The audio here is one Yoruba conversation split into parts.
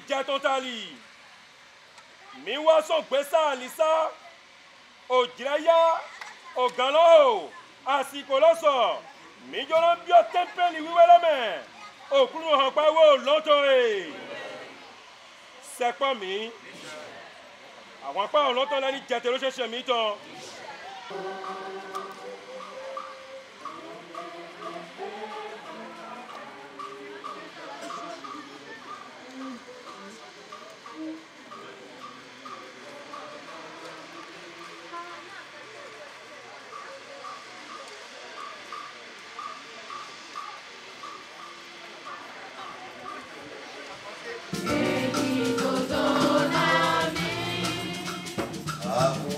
jẹ́ tó tali mi wá sọ gbèsè àlìsá òjìrẹ́yà ògànlọ́ àsìkò lọ́sọ̀ mi jọlọ bí ọ tẹ́ḿpẹ́lì wíwẹ́lẹ́mẹ̀ òkúrú hàn pẹ́wọ́ lọ́tọ̀ ẹ̀ sẹ́pọ̀ mi àwọn apá ọlọ́tọ̀ lẹ́ni jẹ́tẹ̀ ló ṣẹ̀ṣẹ̀ mi tán.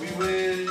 We will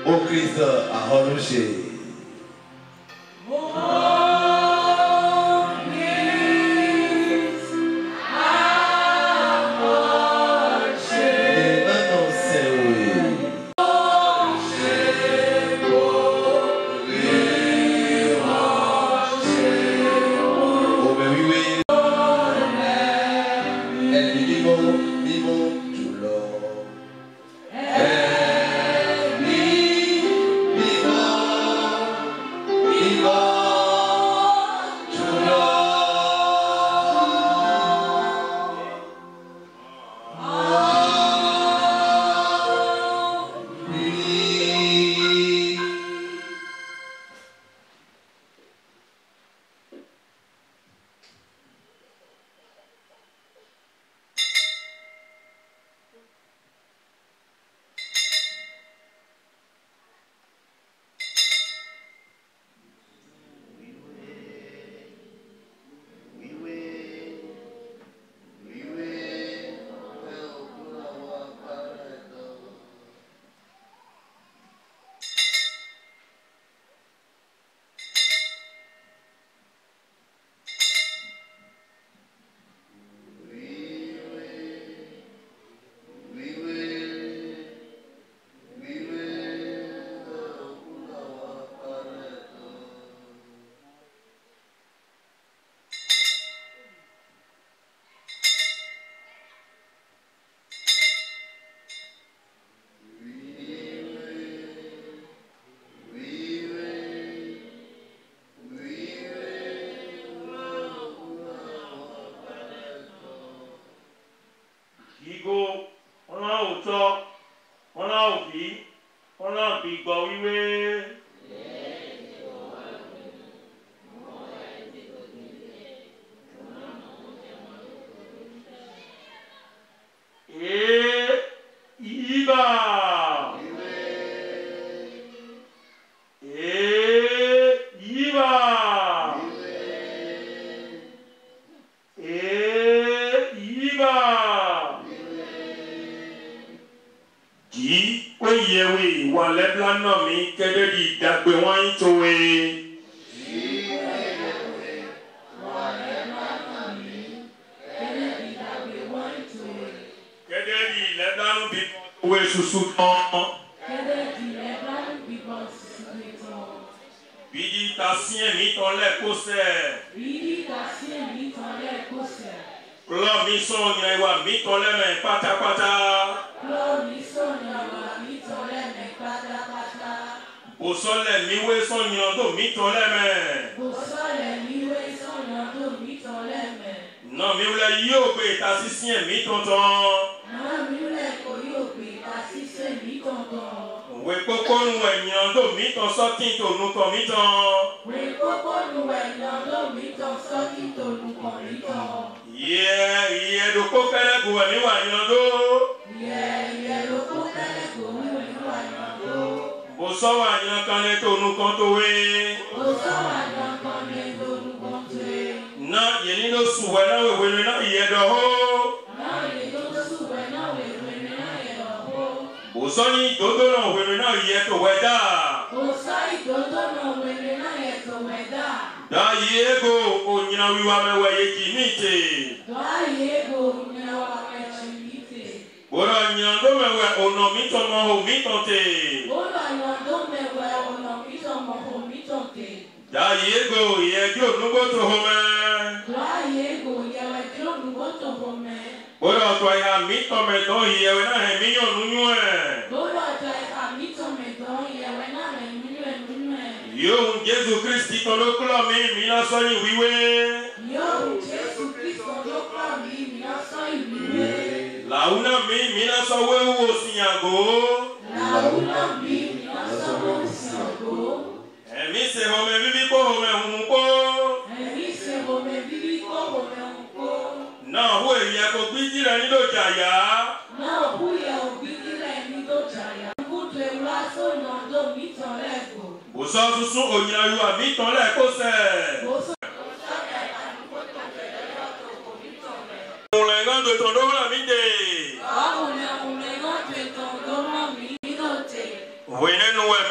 Au Christ à Holoché.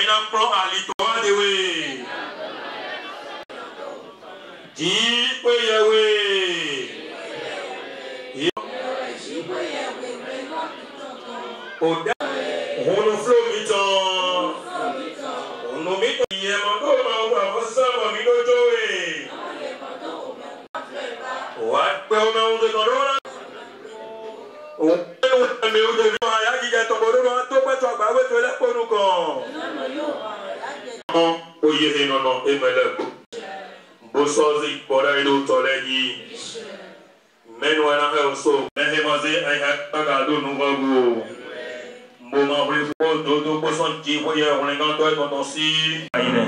n'a prend à l'itoa de we. Dis que Yahweh. Oda, on nous flotte miton. On nous met au yémando, on va voir ça, on va mino joé. What peut on a de corona? On peut me ou de vivre à la guide à ton boulot, on peut pas toi, bah ouais, tu es là pour nous quand. Non, oh yé, non, non, et me lève. Bosozi, bora ido tolegi. Men wana he oso, mehe maze ay hakagado nuvago. Mboma brefo dodo boson ki voye on est ganto et tonton si. Aïne.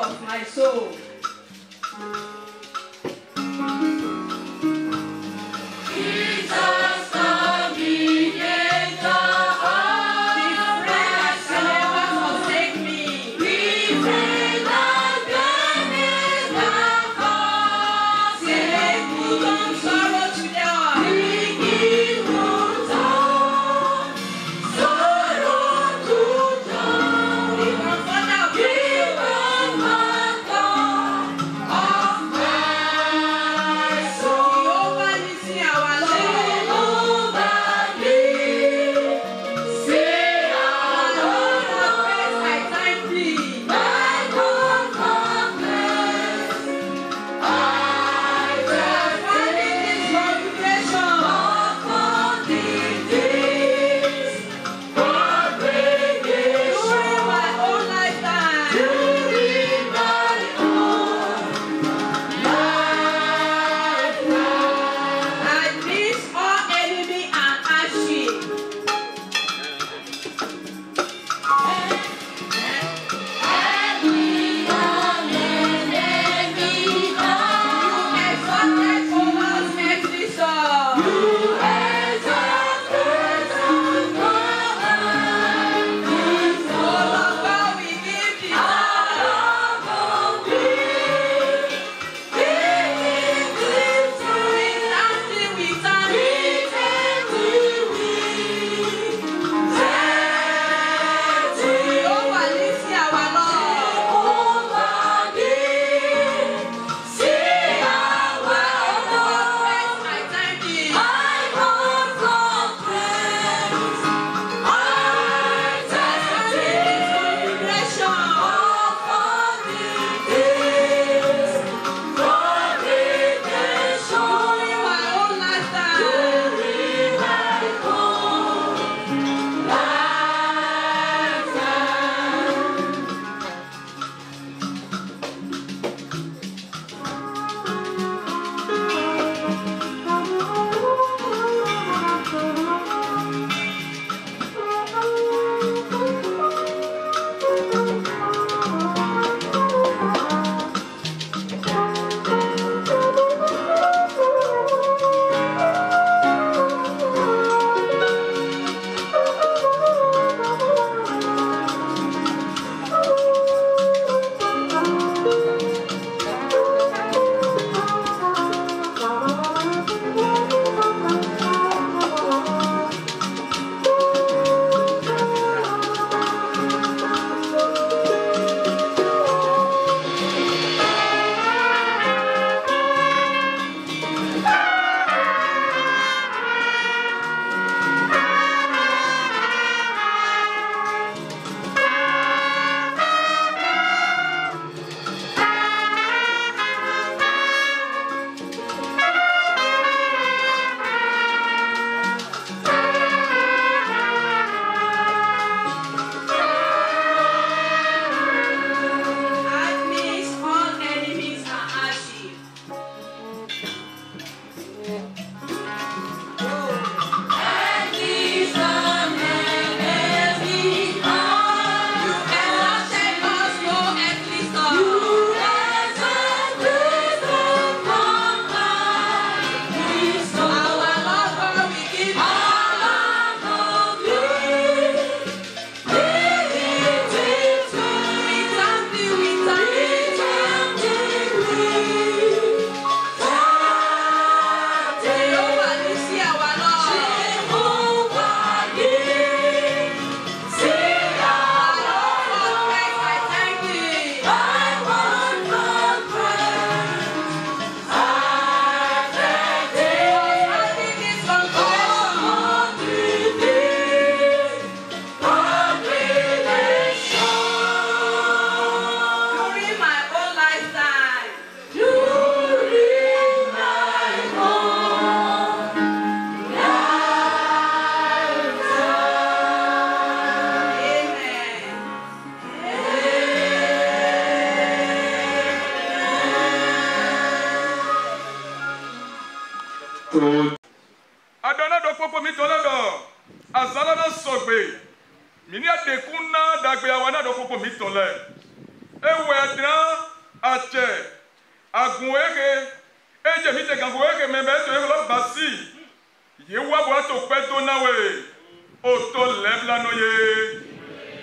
Of Adona do popo mi toledo. Azala na sogbe. Mini adekuna dagbe awana do popo mi tole. Ewe adra ache. Agunwege. Eje mi te ganguwege membe to ego basi. Yewa bo to pedo nawe. Oto lebla no ye.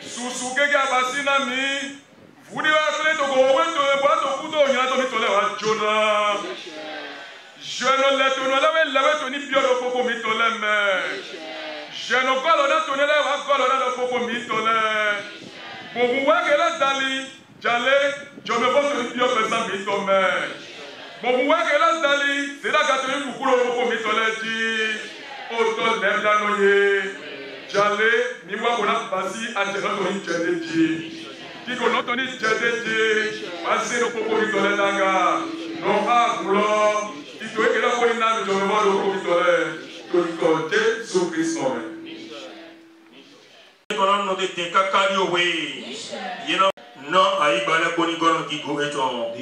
Susu gege abasi na mi. Vudi wa kle to go we to bo to kudo nya to mi tole wa jona. Je ne l'ai tourné là, tu n'es plus au popo mitole, mais je ne golona tourné là, va golona au popo mitole. Pour vous voir que la dali, j'allais, je me vois que tu es présent mitole. Pour vous voir que la dali, c'est la gâterie pour couler au popo mitole, dit, auto lève la noyée, j'allais, mi vois qu'on a passé à gérer ton idée, dit, qui qu'on a ton idée, dit, passer au popo mitole, daga, non pas, boulot. Tu es que là pour une âme, je me vois le profitole. Que Jésus Christ nomme. Kono no te kakari owe. Yeno no ai bala koni gono ki go eto.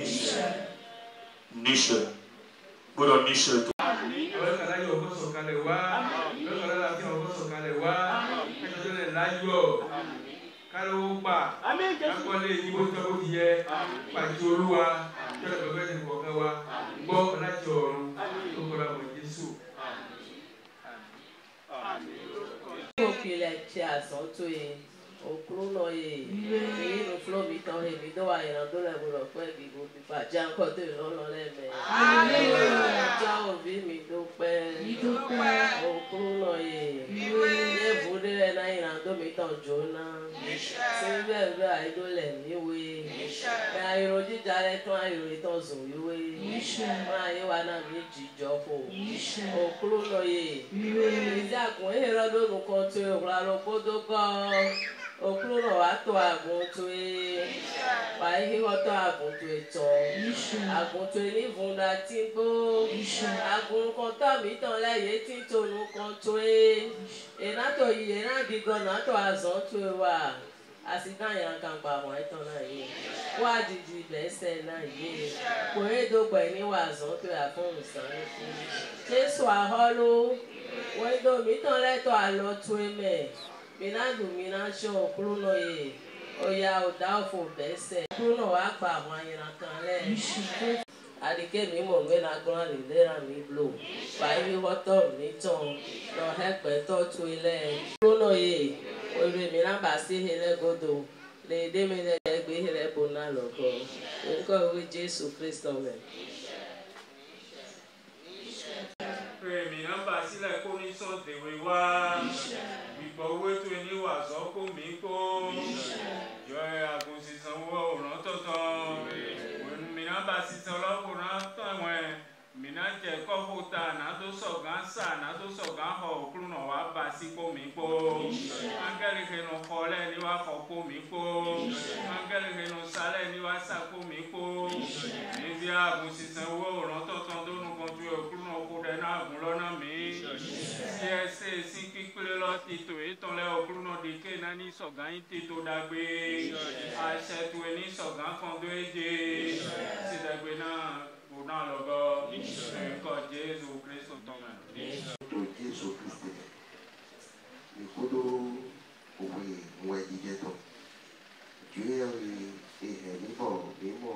Nisha. Bodo nisha. Amen. Kala yo ko so kale wa. Lo kala la ti o so kale wa. Ka to le la yo. Kalo pa. Amen. Ka ko le ni bo to bo ye. Pa ti Olúwa. Yo le bebe ni ko kan wa. Gbọ́ láti ọ̀run tó kọ́ra mọ̀ Jésù. Ó fi ilẹ̀ ṣe àsán tó yẹ, òkúrú náà yẹ, èyí ló fúlọ́ mi tán èmi tó wà ìrànlọ́ lẹ́gbọ̀dọ̀ pẹ́ gbogbo pípa jẹ́ àkọ́ tó ìlọ́lọ́ lẹ́mẹ̀. Ìjọ òbí mi dúpẹ́, òkúrú náà yẹ, ilé ìbúdé rẹ̀ náà ìrànlọ́ mi tán jóná. Síbẹ̀ bẹ́ẹ̀ àìdólẹ̀ níwé, àìrò jíjà rẹ̀ tán àìrò ìtàn zùn wíwé. Wọ́n ayé wa náà mi jìjọ fò, òkúrú náà yẹ, ìjàkùn èrò lónìí kan tó ìwúra lọ kó tó kọ́. Okuru no ato agunto wa hiho to agunto eto agunto ni vunda timbo agun kan ta mi tan leye tin tonu kan to na to yi na di gan na to azon to wa asidan yan kan pa won etan na yi wa didi bese na yi ko edo gbe ni wa azon to afun san ni Jesu aholo wo do mi tan le to alo to eme Minadu minasho Okuru ye oya odafo bese Okuru wa gba àwọn ayiran kan le adike mi mo gbe na gbon le lera mi blow ba ibi hoto mi ton no hepe to tu ile Okuru ye ore mi na ba si hele godo le de mi le gbe hele bona loko nko we Jesu Kristo me Mi na ba si le ko ni so de we wa owó tó ní wàásù kó mi kó yọ àgùn sísan owó òràn tọ̀tọ̀ mìíràn bá sísan lọ́kùnrin tọ̀wọ̀n mìíràn jẹ́ kọ́kọ́ ta náà tó sọ̀gán sà náà tó sọ̀gán họ òkúrú náà wá bá sí kó mi kó áńgẹ́lì kẹnu kọ́lẹ̀ ní wá kọ́ kó mi kó áńgẹ́lì kẹnu sálẹ̀ ní wá sà kó mi kó níbi àgùn sísan owó òràn tọ̀tọ̀ tó nù kan tó òkúrú náà kó dẹ́ náà àgùn lọ́nà mi ṣe sí pípé lọ títò ìtọ́lẹ̀ òkúrú náà di ké náà ní sọ̀gán yín títò dàgbé àṣẹtù ní sọ̀gán kan tó éje sídàgbé náà kò náà lọ́gọ́ nǹkan Jésù Kristo tọ́mọ̀. Jésù Kristo ìkódó òwe ìwọ̀n ìdíje tán ju ìhẹ̀ mímọ̀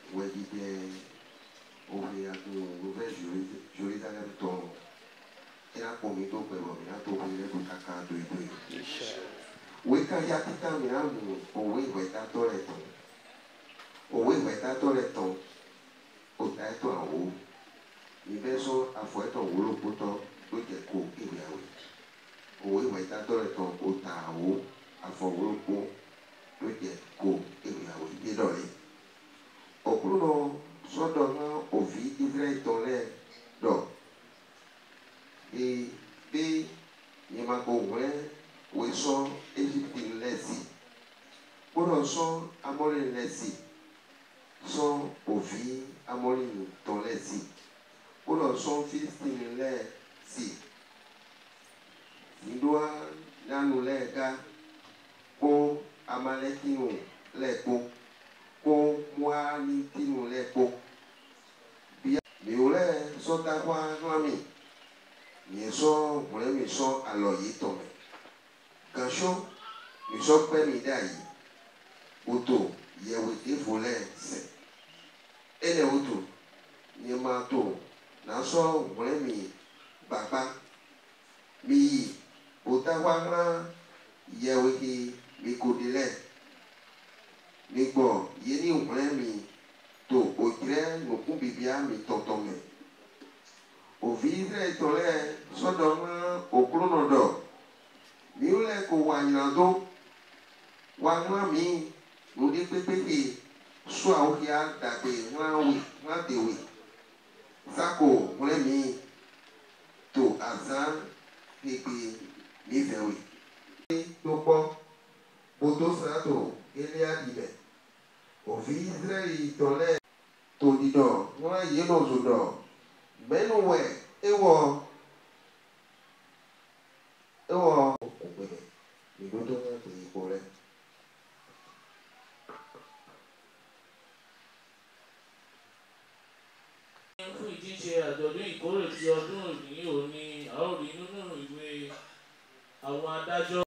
ìwọ̀n ìdíje òwe àgùn òwe Jerusalem tán. Era comido pelo mina to wile do kaka do ido. We ka ya tita mina mu owe weta toreton. Owe weta toreton. O ta to awo. Ni beso afo eto wolo poto do je ko iwe awe. Owe weta toreton o ta awo afo wolo po do je ko iwe awe. Idore. Okuru no sodo na ovi Israel tole do. Et B, il m'a compris, où ils sont égyptiens laissés. Pour eux, sont amolés laissés. Sont au vie amolés dans laissés. Pour eux, sont philistins laissés. Il doit nous les gars, pour Amalekino les pots, pour moi, nous les pots. Bien, mi wòle sɔta ƒe hlami mi sɔ wòle mi sɔ alɔ yi tɔmɛ gasɔ mi sɔ kpɛ mi ɖe ayi woto yewo evo lɛ sɛ ene woto nye ma to na sɔ wòle mi gbagba mi yi wòta ƒe hlã yewo he mi ko ɖi lɛ mi gbɔ ye ni wòle mi to odzre nuku bibia mi tɔtɔ me ovi Israel tɔ lɛ sɔdɔ ŋa okplɔnɔ dɔ mi lɛ ko wanyina do waŋla mi nuɖi kpekpekpe sɔawo xia dagbe ŋlawe ŋladewe sako ŋlɛ mi to azã kpekpe mi vɛwe to kpɔ boto srato elia di bɛ ovi Israel tɔ lɛ to di dɔ ŋlã yeno zo dɔ mɛnu wɛ ewɔ okpɛ mi do to ŋa to yi kpɔ lɛ. Fún ìdíje àjọ̀dún ìkórè ti ọdún òní òní a ó rí nínú ìwé àwọn adájọ́.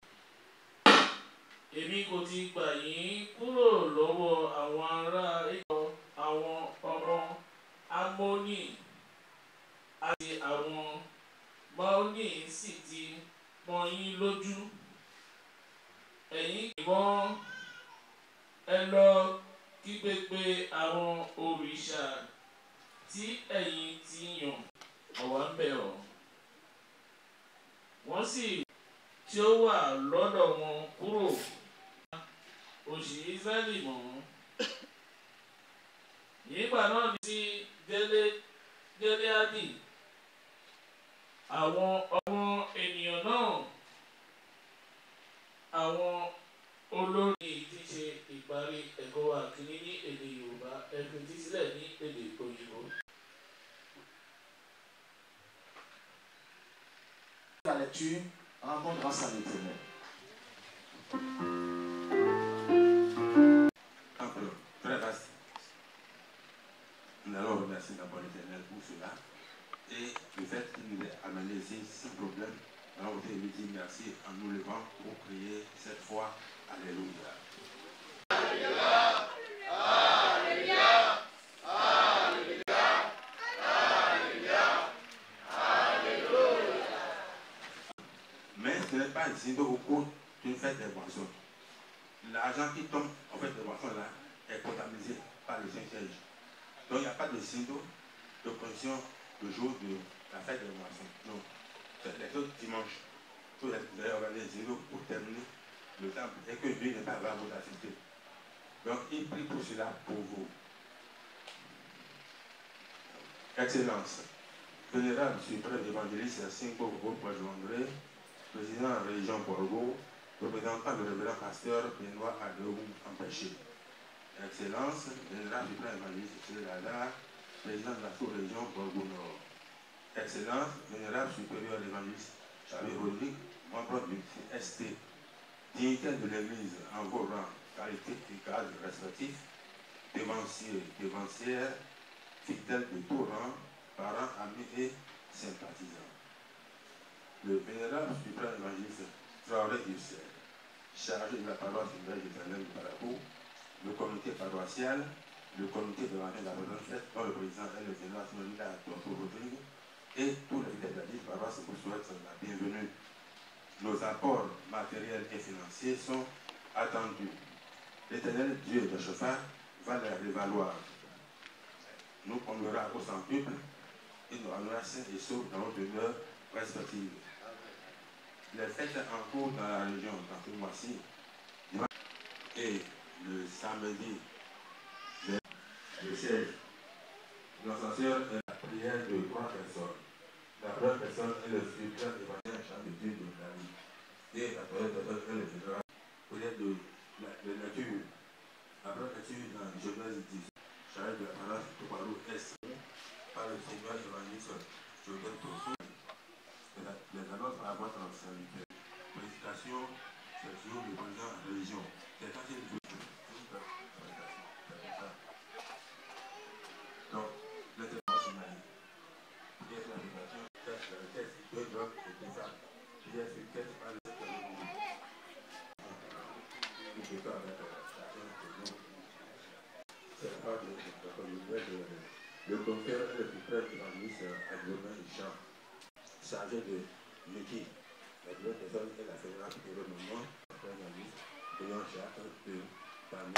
Èmi kò ti gbà yín kúrò lọ́wọ́ àwọn ará ẹ̀yọ́ àwọn ọmọ Amónì àti àwọn Maoni sì ti pọ́n yín lójú. Ẹ̀yin ìwọ́n ẹ lọ kígbe pé àwọn òrìṣà tí ẹ̀yin ti yàn àwa ń bẹ̀ ọ́. Wọ́n sì tí ó wà lọ́dọ̀ wọn kúrò òṣì Ísírẹ́lì mọ́. Nígbà náà ni sí Gileadi àwọn ọmọ ènìyàn náà àwọn olórí tí ṣe ìparí ẹ̀kọ́ wa kìíní ní èdè Yorùbá ẹ̀fìn tí sílẹ̀ ní èdè òyìnbó. La lecture rend grâce à l'Éternel. Très vaste. Nous allons remercier d'abord l'Éternel pour cela. Et le fait qu'il nous ait amené ici sans problème, nous allons lui dire merci en nous levant pour prier cette fois. Alléluia. Alléluia. Alléluia. Alléluia. Alléluia. Mais ce n'est pas ici au cours d'une fête des boissons. L'argent qui tombe en fait des boissons là est comptabilisé par le Saint-Siège. Donc il n'y a pas de signe de pression le jour de la fête des moissons. Non. C'est les autres dimanches. Vous allez organiser pour terminer le temple et que Dieu n'est pas à votre assistance. Donc il prie pour cela pour vous. Excellence. Vénérable suprême évangéliste Sinko Pojo-André, président de la région Borgo, représentant le révérend pasteur Benoît Adou empêché. Excellence, vénérable suprême évangéliste Cédala, président de la sous-région Borgo-Nord. Excellence, vénérable supérieur l'évangéliste Xavier Rodrigue, membre du ST, dignitaire de l'Église en vos rangs, qualité et cadre respectifs, dévancières, fidèles de tout rang, parents, amis et sympathisants. Le vénérable suprême évangéliste Traoré Yusser, chargé de la paroisse de Jérusalem de Parabou, le comité paroissial, le comité de l'année de la retraite, dont le président est le vénérable Simona Rodrigue, et tous les fidèles de la ville paroisse vous souhaitent la bienvenue. Nos apports matériels et financiers sont attendus. L'Éternel Dieu de Shofar va les valoir. Nous conduira au centuple et nous amènera sains et saufs dans nos demeures respectives. Les fêtes en cours dans la région, dans ce mois-ci, et le samedi, le 16, notre sœur est la prière de 3 personnes. La première personne est le futur évangile chant de Dieu de David. Et la première personne est le général prière de nature. La première lecture dans Genèse 10, chargé de la paroisse de Tobarou Est, par le Seigneur évangéliste Joseph Tosso. Les annonces à votre serviteur. Prédication, c'est sur le président de la religion. C'est quand il y a une prédication. Donc, l'intervention finale. Le confrère le plus près de la ministre adjoint du champ, chargé de l'équipe, l'adjoint des hommes et la fédération de gouvernement, après la ministre, ayant chacun de parmi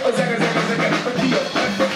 Zaga, zaga, zaga,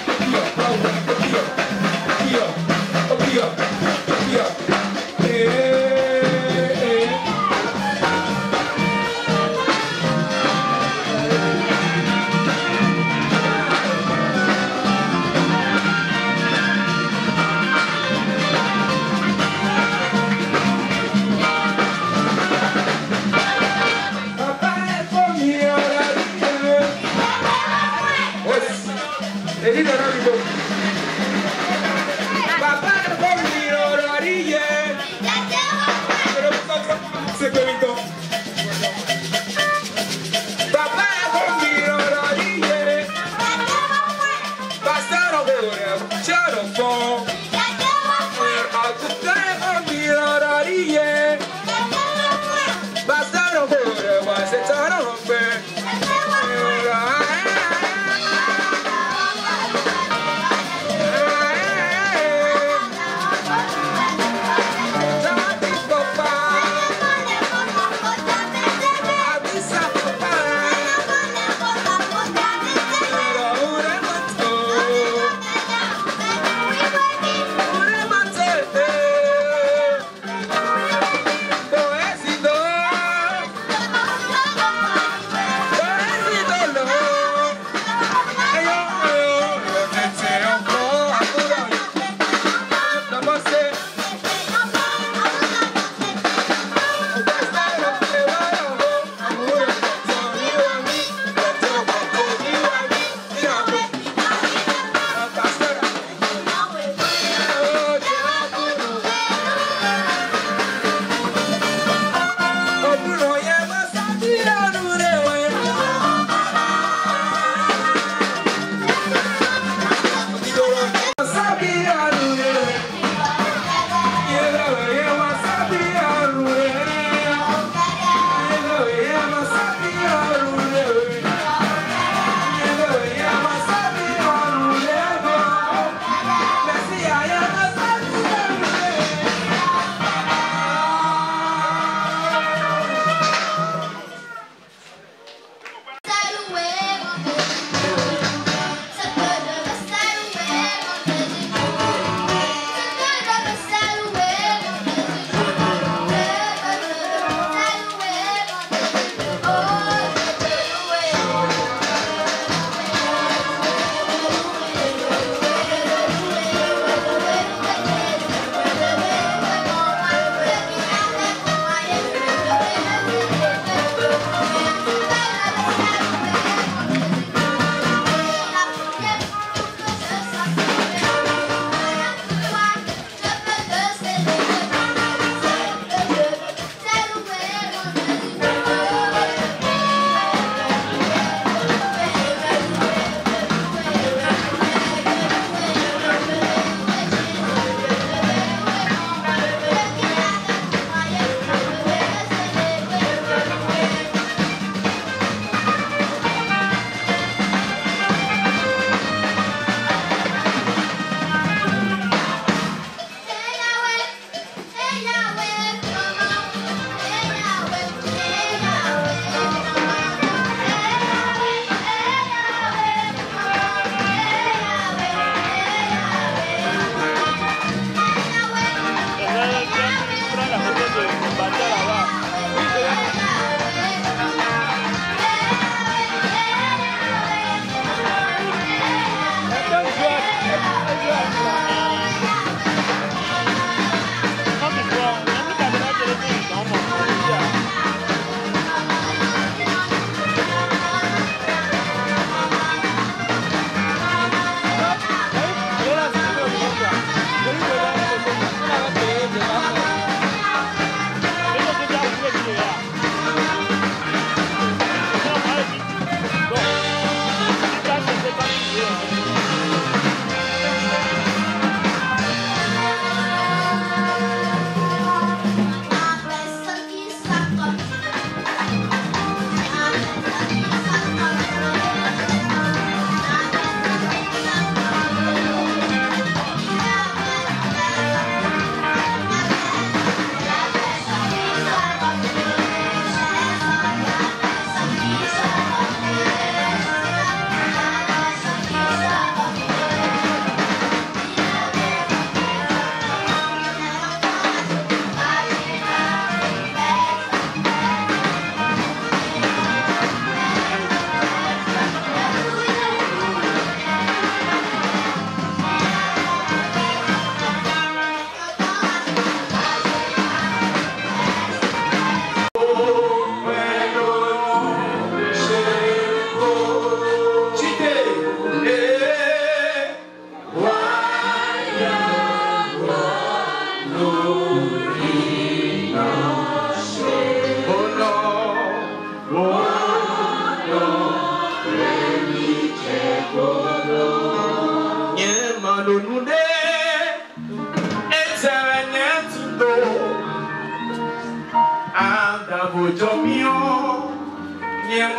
Et on va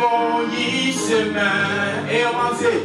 dire,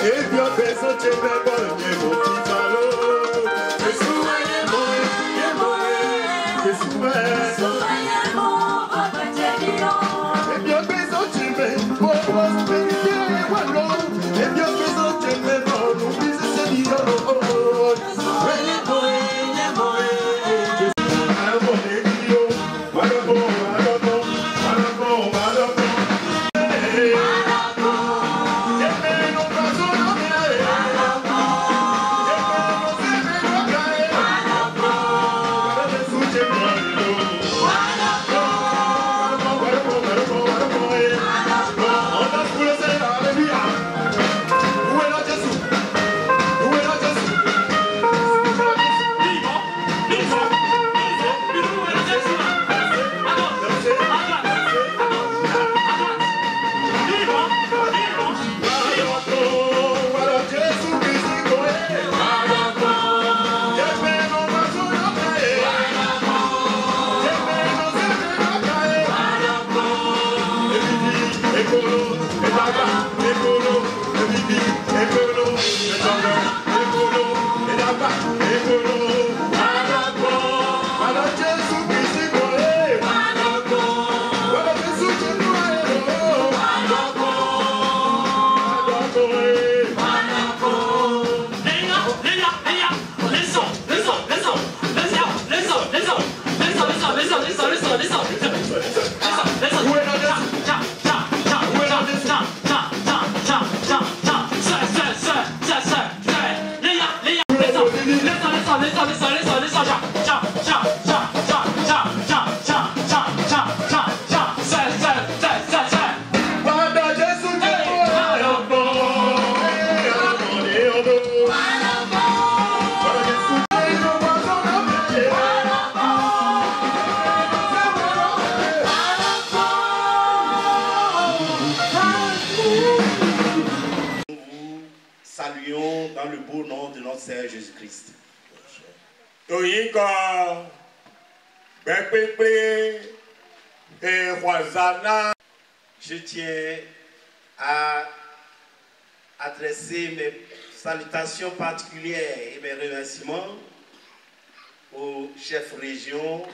Et bien, personne ne peut pas le Dans le beau nom de notre Seigneur Jésus-Christ. Je tiens à adresser mes salutations particulières et mes remerciements au chef région,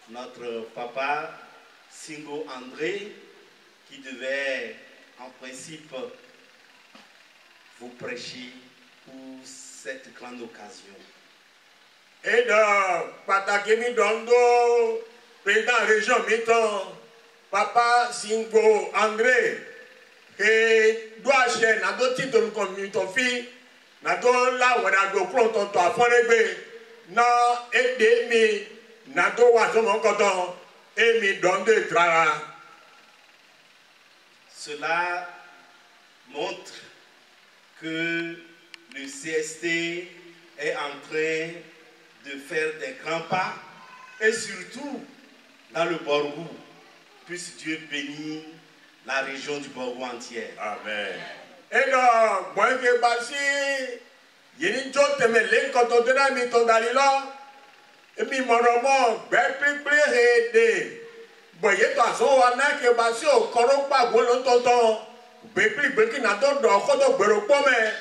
notre papa Singo André, qui devait en principe vous prêcher pour cette grande occasion. Et de Patakemi Dondo, président région Miton, papa Singo André, qui doit acheter notre titre comme ton fils, notre là où on a go pronto to afonegbe, na edemi, notre oiseau mon coton, et mi Dondo trara. Cela montre que le CST est en train de faire des grands pas et surtout dans le Borgou. Puisse Dieu bénir la région du Borgou entière. Amen. Et donc, moi qui basi, yeni jote me len koto dena mi tondalila, et mi monomo bepli hede. Boye to aso wana ke basi o koropa golon tonton. Bepli beki na do do kodo gbero pome.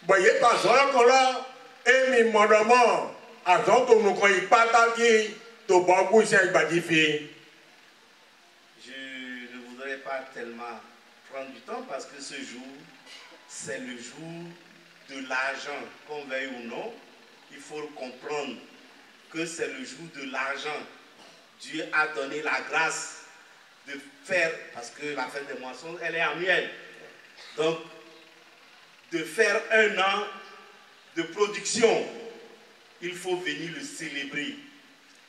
Boye to aso kola, et mi monomo aso to nuko ipataki to Borgou se gbadifi. vais pas tellement prendre du temps parce que ce jour, c'est le jour de l'argent, qu'on veuille ou non. Il faut comprendre que c'est le jour de l'argent. Dieu a donné la grâce de faire, parce que la fête des moissons, elle est annuelle. Donc, de faire un an de production, il faut venir le célébrer.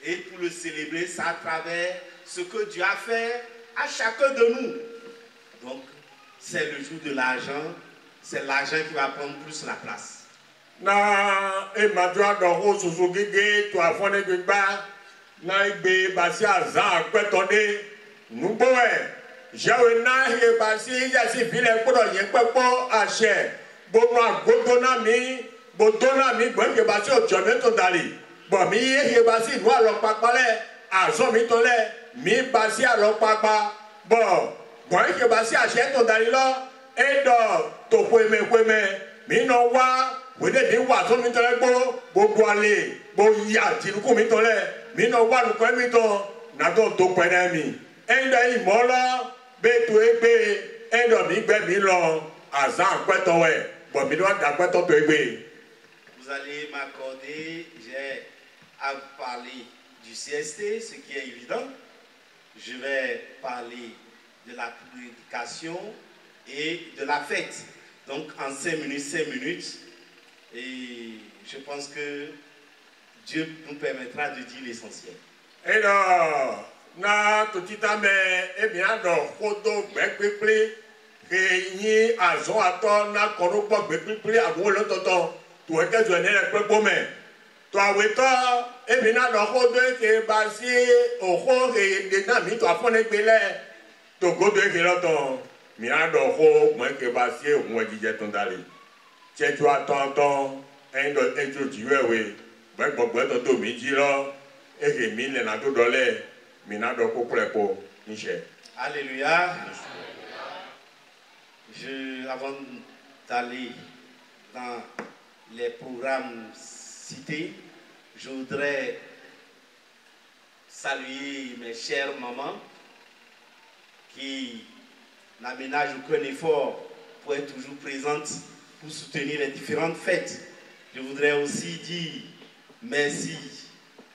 Et pour le célébrer, c'est à travers ce que Dieu a fait à chacun de nous. Donc, c'est le jour de l'argent. C'est l'argent qui va prendre plus la place. Na emadua dɔwɔ soso gege to afɔne gbegba na egbe basi azã akpɛtɔ nugbɔɛ jawe na he basi yasi filɛ kpɔdɔ yɛ kpɛkpɔ ahyɛ bonu agodona mi gbɛnke basi ɔtsɔmɛ to dali bɔn mi ye he basi nu alɔkpakpa lɛ azɔ mi tɔ lɛ mi basi alɔkpakpa bɔn gbɛnke basi ahyɛ to dali lɔ edɔ to ƒemɛ mi nɔ wa. Wede de wa so mi tole gbo gbogbo ale bo ya tinuku mi tole mi no wa nuko mi to na do to pere mi endo yi mo lo be to egbe endo mi gbe mi lo azan peto we bo mi do da peto to egbe. Vous allez m'accorder, j'ai à parler du CST, ce qui est évident. Je vais parler de la prédication et de la fête. Donc en 5 minutes. Et je pense que Dieu nous permettra de dire l'essentiel. Et là, na totita me e bien do kodo gbekpekpe ke yin azon ato na kono po gbekpekpe agun lo toto to e kezo ne le pepo me to aweto e bi na do kodo ke ba si oho re de na mi to afone gbele to godo e ke loto mi a do ho mo ke ba si ohun ejije ton dali cheju atonton endo ejo jiwewe gbegbo to mi ji lo eke mi le na to dole mi na do poprepo nse. Alléluia. Avant d'aller dans les programmes cités, je voudrais saluer mes chères mamans qui n'aménagent aucun effort pour être toujours présentes pour soutenir les différentes fêtes. Je voudrais aussi dire merci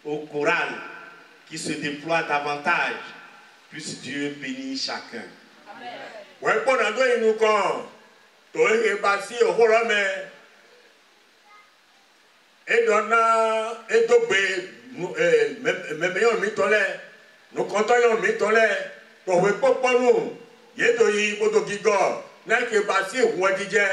au choral qui se déploie davantage. Puisse Dieu bénir chacun. Ouais, pour nous donner nous quand tu es passé au Holome et donna et dobé même yon mitole nous comptons yon mitole pour we pour nous yeto yi bodo gigo na ke passé ou adije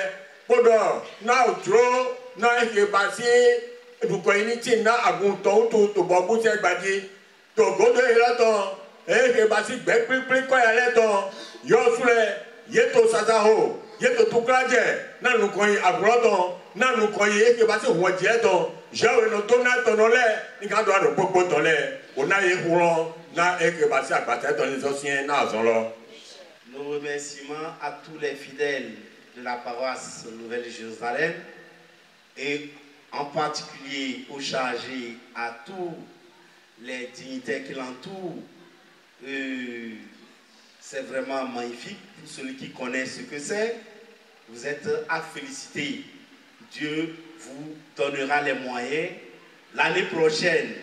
bodo na outro na ke passé du ko initi na agunto to bobu se gbaji to godo ilaton ke passé gbe pipin ko ya leton yo sule yeto sazaho yeto tuklaje na nu ko agroton na nu ko ye ke passé ou adije ton jawe no tona tonole ni ka do ado popo tonle ona ye huron na ke passé agbate ton les anciens na azonlo. Nos remerciements à tous les fidèles de la paroisse Nouvelle-Jérusalem et en particulier aux chargés, à tous les dignitaires qui l'entourent. C'est vraiment magnifique pour celui qui connaît ce que c'est. Vous êtes à féliciter. Dieu vous donnera les moyens. L'année prochaine,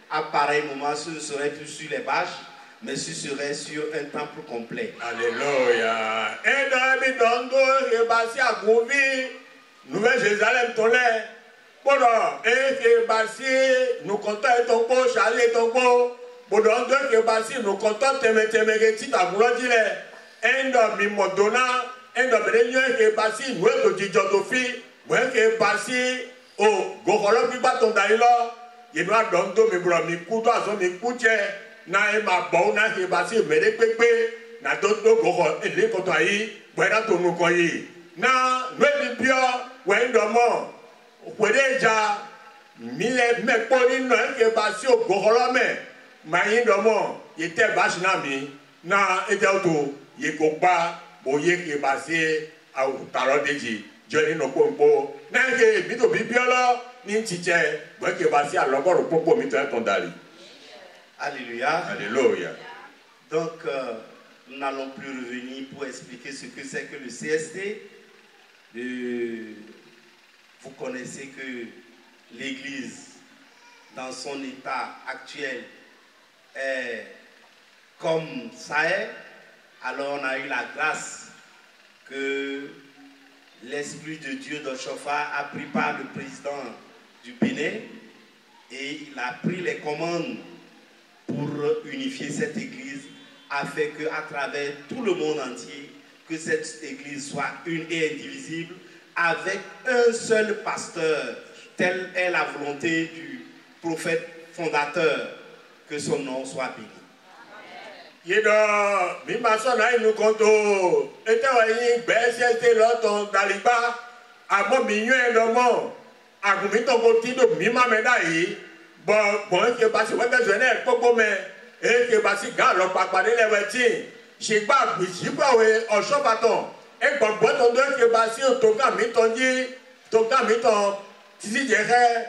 à pareil moment, ce ne serait plus sur les bâches, mais ce serait sur un temple complet. Alléluia. Et dans les dondo, il basi à Gouvi, Nouvelle-Jérusalem, Tolé. Bon, et que basi, nous comptons ton beau, Charlie ton beau. Bon, donc, que basi, nous comptons Témétéméréti, ta boulodile. Et dans Mimodona, et dans Bénénion, que basi, nous sommes de Djodofi, nous que basi, oh, Goholo, qui bat ton daïlo. Il doit donc me bro, mi couteau, à son écoute. Na ema bo na ke basi mere pepe na toto gogo ele ko to yi bwera to nu ko yi na no bi bio we ndomo kwereja mile mepo ni no ke basi o gogo me ma yi ndomo ye te basi na mi na e de to ye ko pa bo ye ke basi au taro deji joni no pompo na ke bi to bi bio lo ni chiche bo ke basi alogoro popo mi to ton dali. Alléluia. Alléluia. Donc, nous n'allons plus revenir pour expliquer ce que c'est que le CST. Vous connaissez que l'Église, dans son état actuel, est comme ça est. Alors on a eu la grâce que l'Esprit de Dieu d'Oshofa a pris par le président du Bénin et il a pris les commandes pour unifier cette Église afin qu'à travers tout le monde entier, que cette Église soit une et indivisible avec un seul pasteur. Telle est la volonté du prophète fondateur, que son nom soit béni. Yedo, mi ma so na inu konto, ete wa yin gbe CST loton daliba, amo mi yun edomo, agumi to ko ti do mi ma me da yi, bon ke ba si wete zene popo me, e ke ba si gan lo papa de le wetin, se gba bi si gba we oso baton, e gbogbo to do ke ba si to ga mi ton ji, to ga mi ton titi je he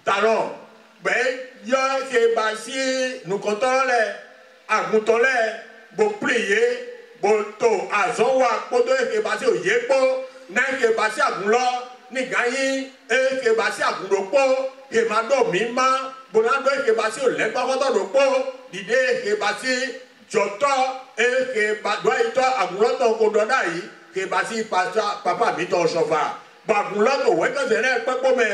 talon, be yo ke ba si nu konto le aguntole bo plié bo to azonwa podo ke basi oyepo na ke basi agunlo ni gayin e ke basi agunropo ke mado mima bonado ke basi olegba koto ropo dide ke basi joto e ke badwa ito agunlo to ko doda yi ke basi papa mi to sofa bagunlo to we ko sene pepo me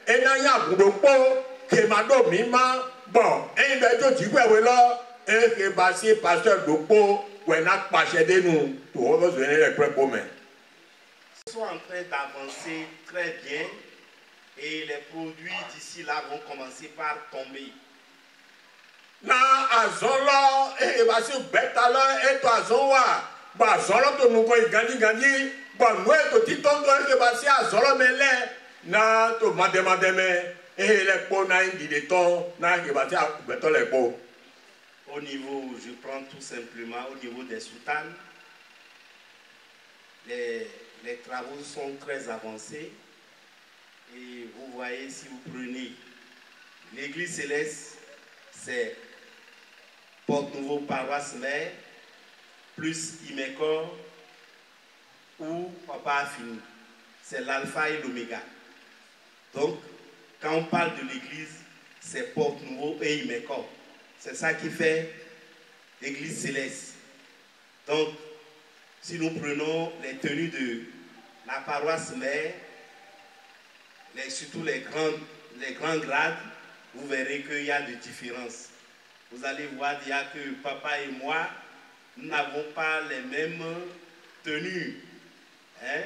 e na ya agunropo ke mado mima bon e ndo to ti gwewe lo et que basé pasteur d'Opo, qu'on a pas chédé nous, tout le monde les prêts pour moi. Ils sont en train d'avancer très bien et les produits d'ici là vont commencer par tomber. Na azolo et basé betalo et to azonwa, ba azolo to nous ko gani ba nous to titondo et basé azolo mele na to mademe et les po na indi de ton na que basé beto les po. Au niveau, je prends tout simplement, au niveau des soutanes, les travaux sont très avancés. Et vous voyez, si vous prenez l'église céleste, c'est Porte-Nouveau Paroisse Mère, plus Imekor, où Papa a fini. C'est l'alpha et l'oméga. Donc, quand on parle de l'église, c'est Porte-Nouveau et Imekor. C'est ça qui fait l'Église céleste. Donc, si nous prenons les tenues de la paroisse mère, surtout les grands grades, vous verrez qu'il y a des différences. Vous allez voir déjà que papa et moi, nous n'avons pas les mêmes tenues. Hein?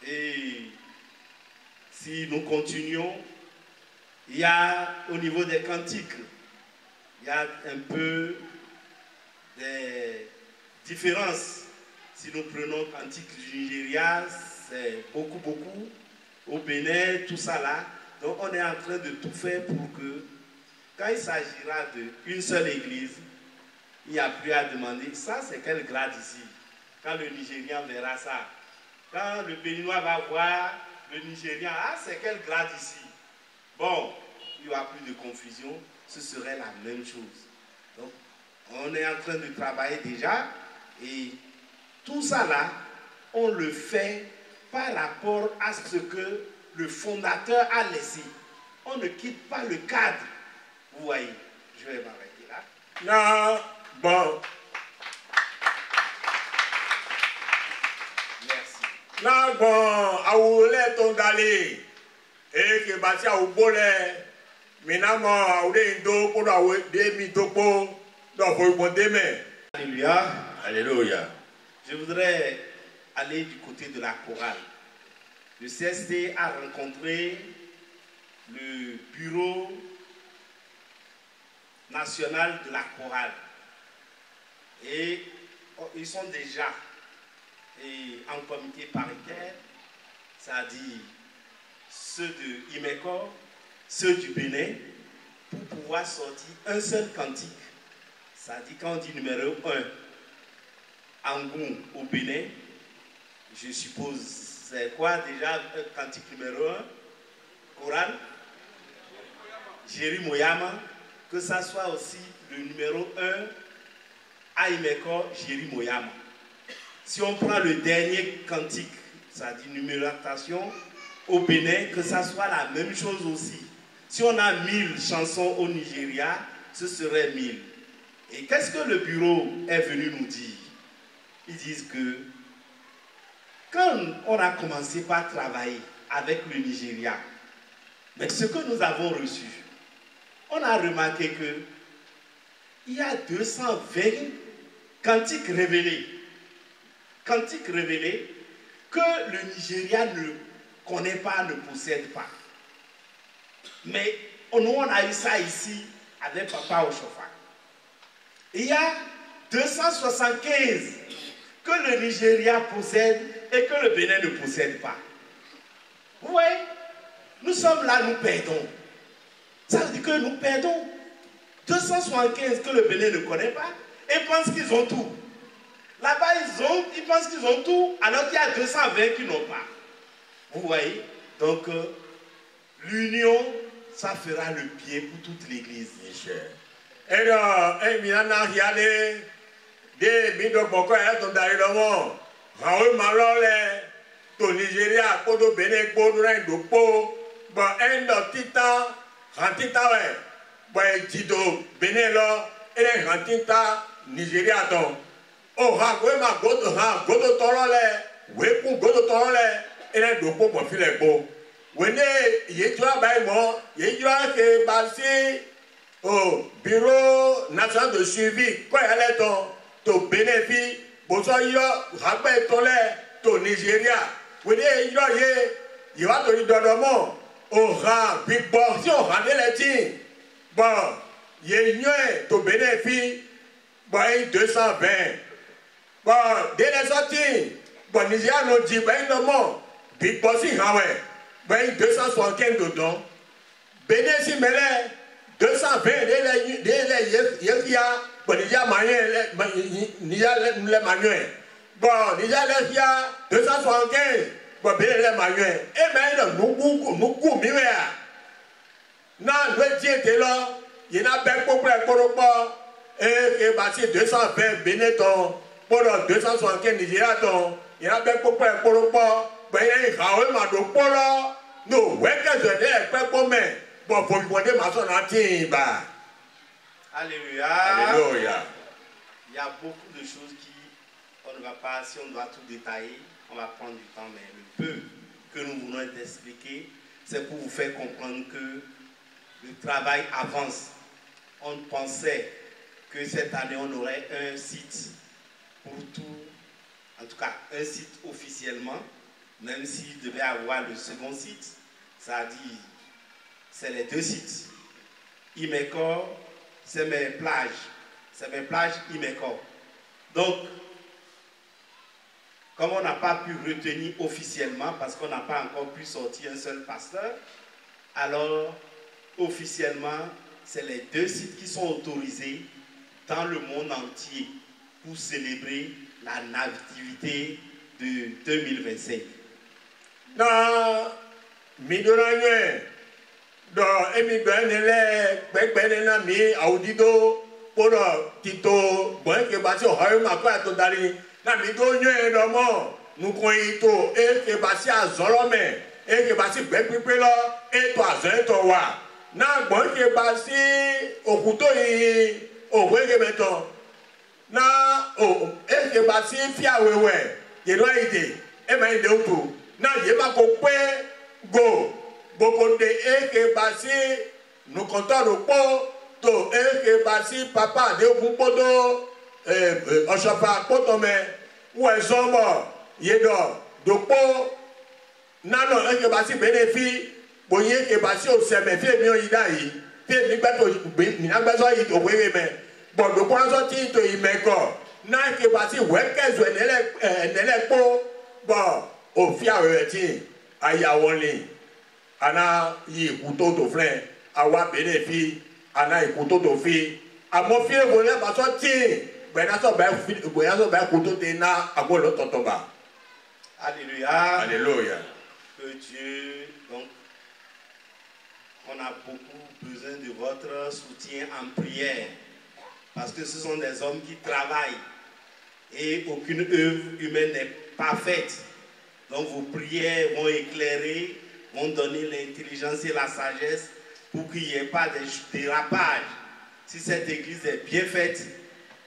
Et si nous continuons, il y a au niveau des cantiques, il y a un peu des différences. Si nous prenons Cantique du Nigeria, c'est beaucoup. Au Bénin, tout ça là. Donc on est en train de tout faire pour que, quand il s'agira d'une seule église, il n'y a plus à demander, ça c'est quel grade ici? Quand le Nigérian verra ça. Quand le Béninois va voir le Nigérian, ah c'est quel grade ici? Bon, il n'y aura plus de confusion. Ce serait la même chose. Donc, on est en train de travailler déjà et tout ça là, on le fait par rapport à ce que le fondateur a laissé. On ne quitte pas le cadre. Vous voyez, je vais m'arrêter là. Non, bon. Merci. Non, bon, à où est ton d'aller? Et que bâti à où bolé? Alléluia. Alléluia. Je voudrais aller du côté de la chorale. Le CST a rencontré le bureau national de la chorale. Et ils sont déjà en comité paritaire, c'est-à-dire ceux de Imekor, ceux du Bénin, pour pouvoir sortir un seul cantique. Ça dit quand on dit numéro 1, Angoum au Bénin, je suppose, c'est quoi déjà un cantique numéro 1? Coran, Jéry Moyama, que ça soit aussi le numéro 1 Aimeko Jéri Moyama. Si on prend le dernier cantique, ça dit numérotation, au Bénin, que ça soit la même chose aussi. Si on a 1000 chansons au Nigeria, ce serait 1000. Et qu'est-ce que le bureau est venu nous dire? Ils disent que quand on a commencé par travailler avec le Nigeria, mais ce que nous avons reçu, on a remarqué que il y a 220 cantiques révélés que le Nigeria ne connaît pas, ne possède pas. Mais nous, on a eu ça ici avec Papa Oshofa. Il y a 275 que le Nigeria possède et que le Bénin ne possède pas. Vous voyez, nous sommes là, nous perdons. Ça veut dire que nous perdons 275 que le Bénin ne connaît pas et pensent qu'ils ont tout. Là-bas, ils pensent qu'ils ont tout, alors qu'il y a 220 qui n'ont pas. Vous voyez? Donc, l'union, ça fera le pied pour toute l'Église. Et là, Minana Hiale, des Bidoboko et Tondaïdomo, Raoul Malole, to Nigeria, Kodo Bénin, Kodo Rendopo, bah, Tita, Rantita, ouais, Tito, Bénin, là, et Rantita, Nigeria, donc. Oh, ma godo torole, wepu godo torole, et dopo mon filet beau. Wene, yétua baïmo, yétua ke basi, au bureau national de suivi, quoi y a ton bénéfice, bozo yo, rabbe tole, to Nigeria. Wene, y va to idodomo, au ran, big boss, si on rendait les tiens. Bon, yé to bénéfice, bon, 220. Bon, dès les sorties, bon, Nigeria nous dit, ben, non, big boss, ben, 275 dedans. Bénin, si, mais 220, dès les yéfia, bon, Nigeria, Nigeria, les manuels. Bon, Nigeria, les yéfia, 275, bon, Bénin, les manuels. Et maintenant, nous coupons, non, nous disons, là, il y en a bien beaucoup de et bâti 220 Bénin, pour 275 Nigeria, il y en a bien beaucoup de ben, il y a un mado polo, nous, ouais, que je n'ai pas comme bon, pour vous dire, ma son antimba. Alléluia. Alléluia. Il y a beaucoup de choses qui, on ne va pas, si on doit tout détailler, on va prendre du temps, mais le peu que nous voulons expliquer, c'est pour vous faire comprendre que le travail avance. On pensait que cette année, on aurait un site pour tout, en tout cas un site officiellement, même s'il devait avoir le second site, ça dit, c'est les deux sites. Imeko, c'est mes plages Imeko. Donc, comme on n'a pas pu retenir officiellement, parce qu'on n'a pas encore pu sortir un seul pasteur, alors officiellement, c'est les deux sites qui sont autorisés dans le monde entier pour célébrer la nativité de 2025. Non, Midoranye, dans Emigranele, Bekbenena mi, Audido, pour Tito, bon, que Bassi, Hoyma, quoi, Tondali, na Midonye, Domo, nous croyons, et que Bassi a Zolome, et que Bassi Bekpipelo, et toi, Zentowa. Na, bon, que Bassi, au couteau, au Wegemeton. Na, oh, et que Bassi, Fiawewe, il doit aider, et bien, il est tout. Na yeba kokwe go boko de eke basi nous comptons le pot to eke basi papa de bupodo oshofa potome ou ezombo yedo do po nano eke basi bénéfice boye eke basi o seme fie mi o idai fie mi gbato mi agbazo yi to were me bo do po anso ti to imeko na eke basi wekezo enele po bo o fia reti aya wonli ana yi kuto to flen awa benefi ana ikuto to fi amo fi e wole ba so ti gbe na so ba kuto te na agolo totoba. Alléluia. Alléluia. Que Dieu, donc on a beaucoup besoin de votre soutien en prière Parce que ce sont des hommes qui travaillent et aucune œuvre humaine n'est parfaite. Donc vos prières vont éclairer, vont donner l'intelligence et la sagesse pour qu'il n'y ait pas de dérapage. Si cette église est bien faite,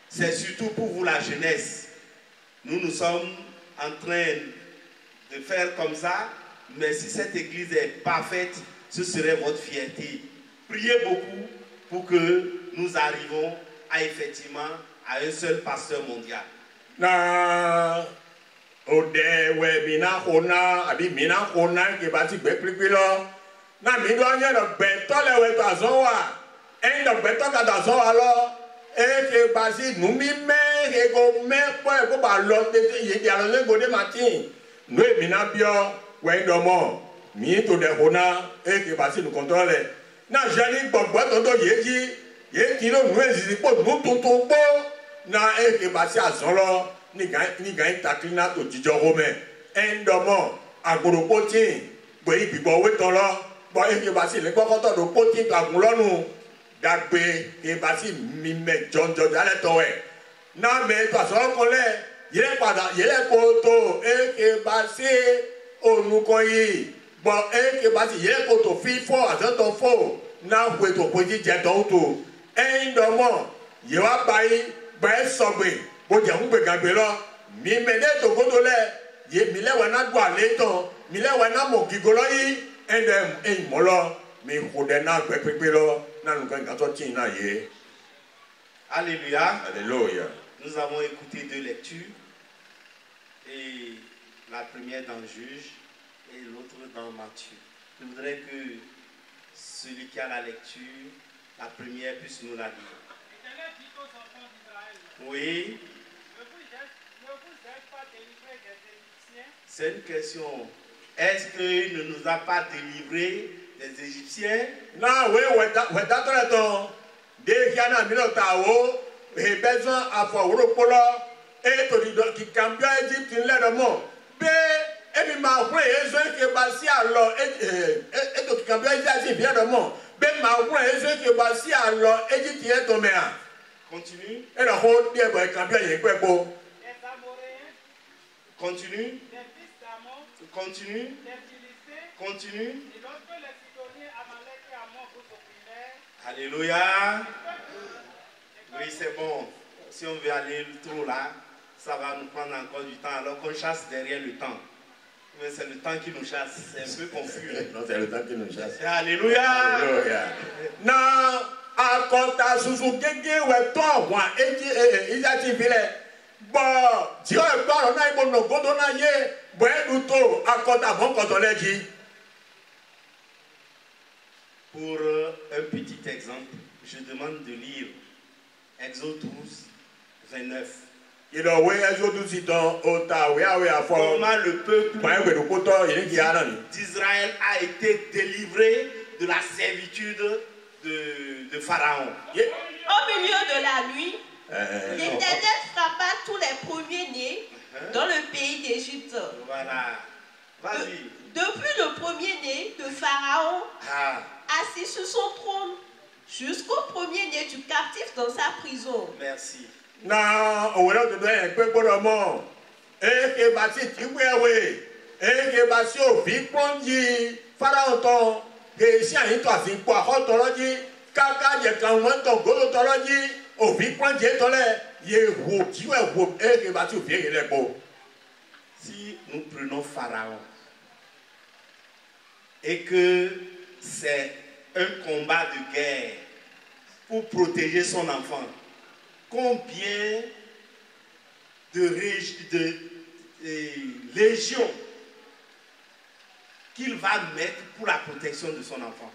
c'est surtout pour vous la jeunesse. Nous sommes en train de faire comme ça, mais si cette église est parfaite, ce serait votre fierté. Priez beaucoup pour que nous arrivons à effectivement à un seul pasteur mondial. Na ode we mina khona abi mina khona ke ba ti gbe pipilo na mi do anya lo gbe to le we to azon wa en do gbe to ka da azon wa lo e ke ba si nu mi me e go me po e go ba lo de ye di alo le go de matin no e mina bio we do mo mi to de khona e ke ba si nu controle na jani gbogbo to do ye ti no nu e si po nu tuntun po na e ke ba si azon lo ni gan taklina to jijo home endomo agboro poti bo ibibo we ton lo bo e ke ba si le kokoto do poti agun lonu dagbe ke ba si mi me jonjo dale to we na me to so ko le ye pada ye le ko to e ke ba si onuko yi bo e ke ba si ye ko to fi fo azoto fo na we to poti je to endomo ye wa bai ba sogbe bo je ngbe gagbe lo mi me de to godo le ye mi le wa na do ale ton mi le wa na mo gigo lo yi endem e mo lo mi ko de na gbe pepe lo na nu kan to tin na ye. Alléluia. Alléluia. Nous avons écouté deux lectures, et la première dans Juge et l'autre dans Matthieu. Je voudrais que celui qui a la lecture, la première, puisse nous la lire. Oui. C'est une question. Est-ce qu'il ne nous a pas délivrés des Égyptiens? Non, oui, oui, d'accord. Dès qu'il y a un minute à eau, il a besoin à faire un polo, et qui cambie l'Égypte, il est le monde. Mais, et puis, ma frère, il y a un qui est basé à l'eau, et qui cambie l'Égypte, il vient le monde. Mais, ma frère, il y a un qui est basé à l'eau, et qui est tombé. Continue. Et le rôle bien, il cambie l'Égypte. Continue. Continue. Continue. Alléluia. Oui, c'est bon. Si on veut aller trop là, ça va nous prendre encore du temps. Alors qu'on chasse derrière le temps. Mais c'est le temps qui nous chasse. C'est un peu confus. Non, c'est le temps qui nous chasse. Alléluia. Alléluia. Non, à compta sous gégé ou toi, moi, et il a dit, bon, Dieu est bon, on a eu mon godo na ye, bon, nous to, à compta bon quand on l'a dit. Pour un petit exemple, je demande de lire Exode 12, 29. Comment le peuple d'Israël a été délivré de la servitude de Pharaon. Au milieu de la nuit, l'Éternel frappa tous les premiers-nés dans le pays d'Égypte. Voilà. Vas-y. Depuis le premier-né de Pharaon, assis sur son trône, jusqu'au premier-né du captif dans sa prison. Merci. Na owero to do en pe gboro mo e ba si ti wewe e ba si obi ponji Pharaon ton ke si ayin to asin po akoto loji kaka je kan won to golo to loji obi ponji to le ye wo ti we wo e ba si obi le po. Si nous prenons Pharaon et que c'est un combat de guerre pour protéger son enfant, combien de légions qu'il va mettre pour la protection de son enfant?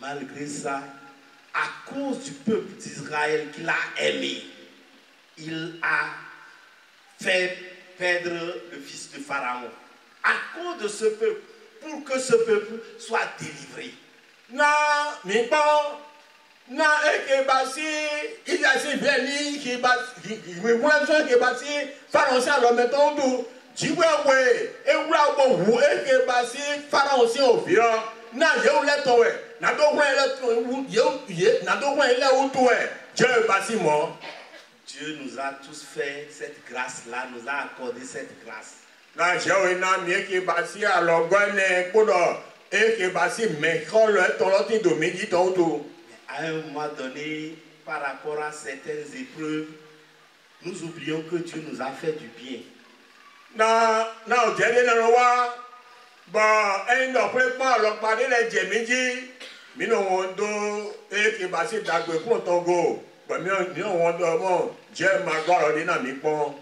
Malgré ça, à cause du peuple d'Israël qu'il a aimé, il a fait perdre le fils de Pharaon. à cause de ce peuple, pour que ce peuple soit délivré. Na mi bon na eke basi il a si beli qui basi we want que basi Pharaon si alo meton du jiwe we e wura bo hu eke basi Pharaon si ofio na ye o le to we na do wen le to ye na do wen le o to e je basi mo. Dieu nous a tous fait cette grâce-là, nous a accordé cette grâce. Na je o na mi eke basi alo gone kodo eke basi me ko le to lo ti do mi di to to. À un moment donné, par rapport à certaines épreuves, nous oublions que Dieu nous a fait du bien. Na o jede na wa ba en do pe pa lo pade le je meji mi no won do eke basi dagbe fún Togo ba mi no won do mo je ma gboro ni na mi pon.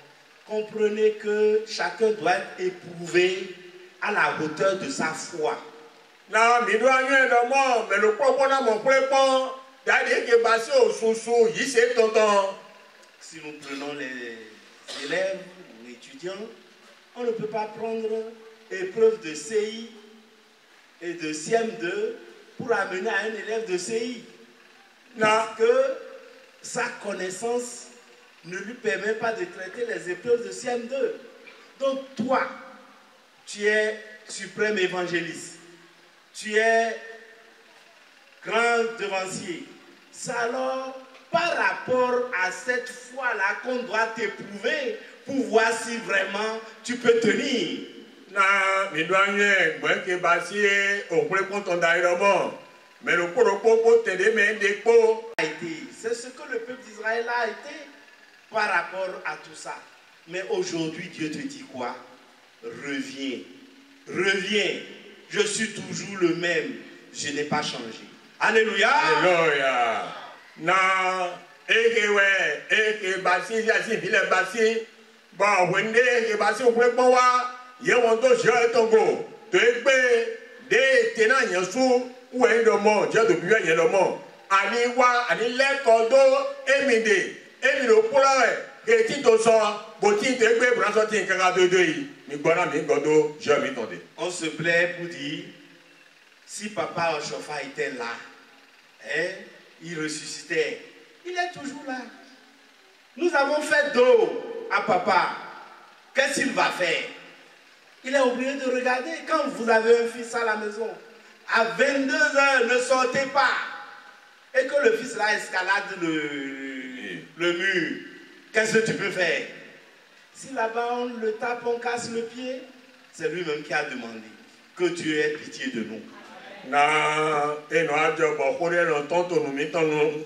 Comprenez que chacun doit être éprouvé à la hauteur de sa foi. Na mi do anu do mo me lo popo na mo pe pon dade eke basi osusu yi se tonton. Si nous prenons les élèves ou étudiants, on ne peut pas prendre épreuve de CI et de CM2 pour amener à un élève de CI. Parce que sa connaissance ne lui permet pas de traiter les épreuves de CM2. Donc toi, tu es suprême évangéliste. Tu es grand devancier. C'est alors par rapport à cette foi-là qu'on doit t'éprouver pour voir si vraiment tu peux tenir. Na mi do anu gbe ke basi o pe pon ton dai do mo me lo popo tede me de po. C'est ce que le peuple d'Israël a été par rapport à tout ça. Mais aujourd'hui, Dieu te dit quoi? Reviens. Reviens. Je suis toujours le même. Je n'ai pas changé. Alléluia. Alléluia. Na eke basi ya si bile basi ba wende eke basi o pe pon wa ye won to je Togo to egbe de tena yan su we do mo je do bi yan do mo ani wa ani le ko do emide emi lo pula e ti to so bo ti te gbe branso ti nkan ga do yi mi gbona mi godo je mi tonde. On se plaît pour dire si papa Oshofa était là, hein, il ressuscitait. Il est toujours là. Nous avons fait dos à papa. Qu'est-ce qu'il va faire? Il est obligé de regarder. Quand vous avez un fils à la maison, à 22 h, ne sortez pas. Et que le fils là escalade le mur. Qu'est-ce que tu peux faire? Si là-bas on le tape, on casse le pied, c'est lui-même qui a demandé que Dieu ait pitié de nous. Na eno ajo bo kore lo tonto nu mi tonu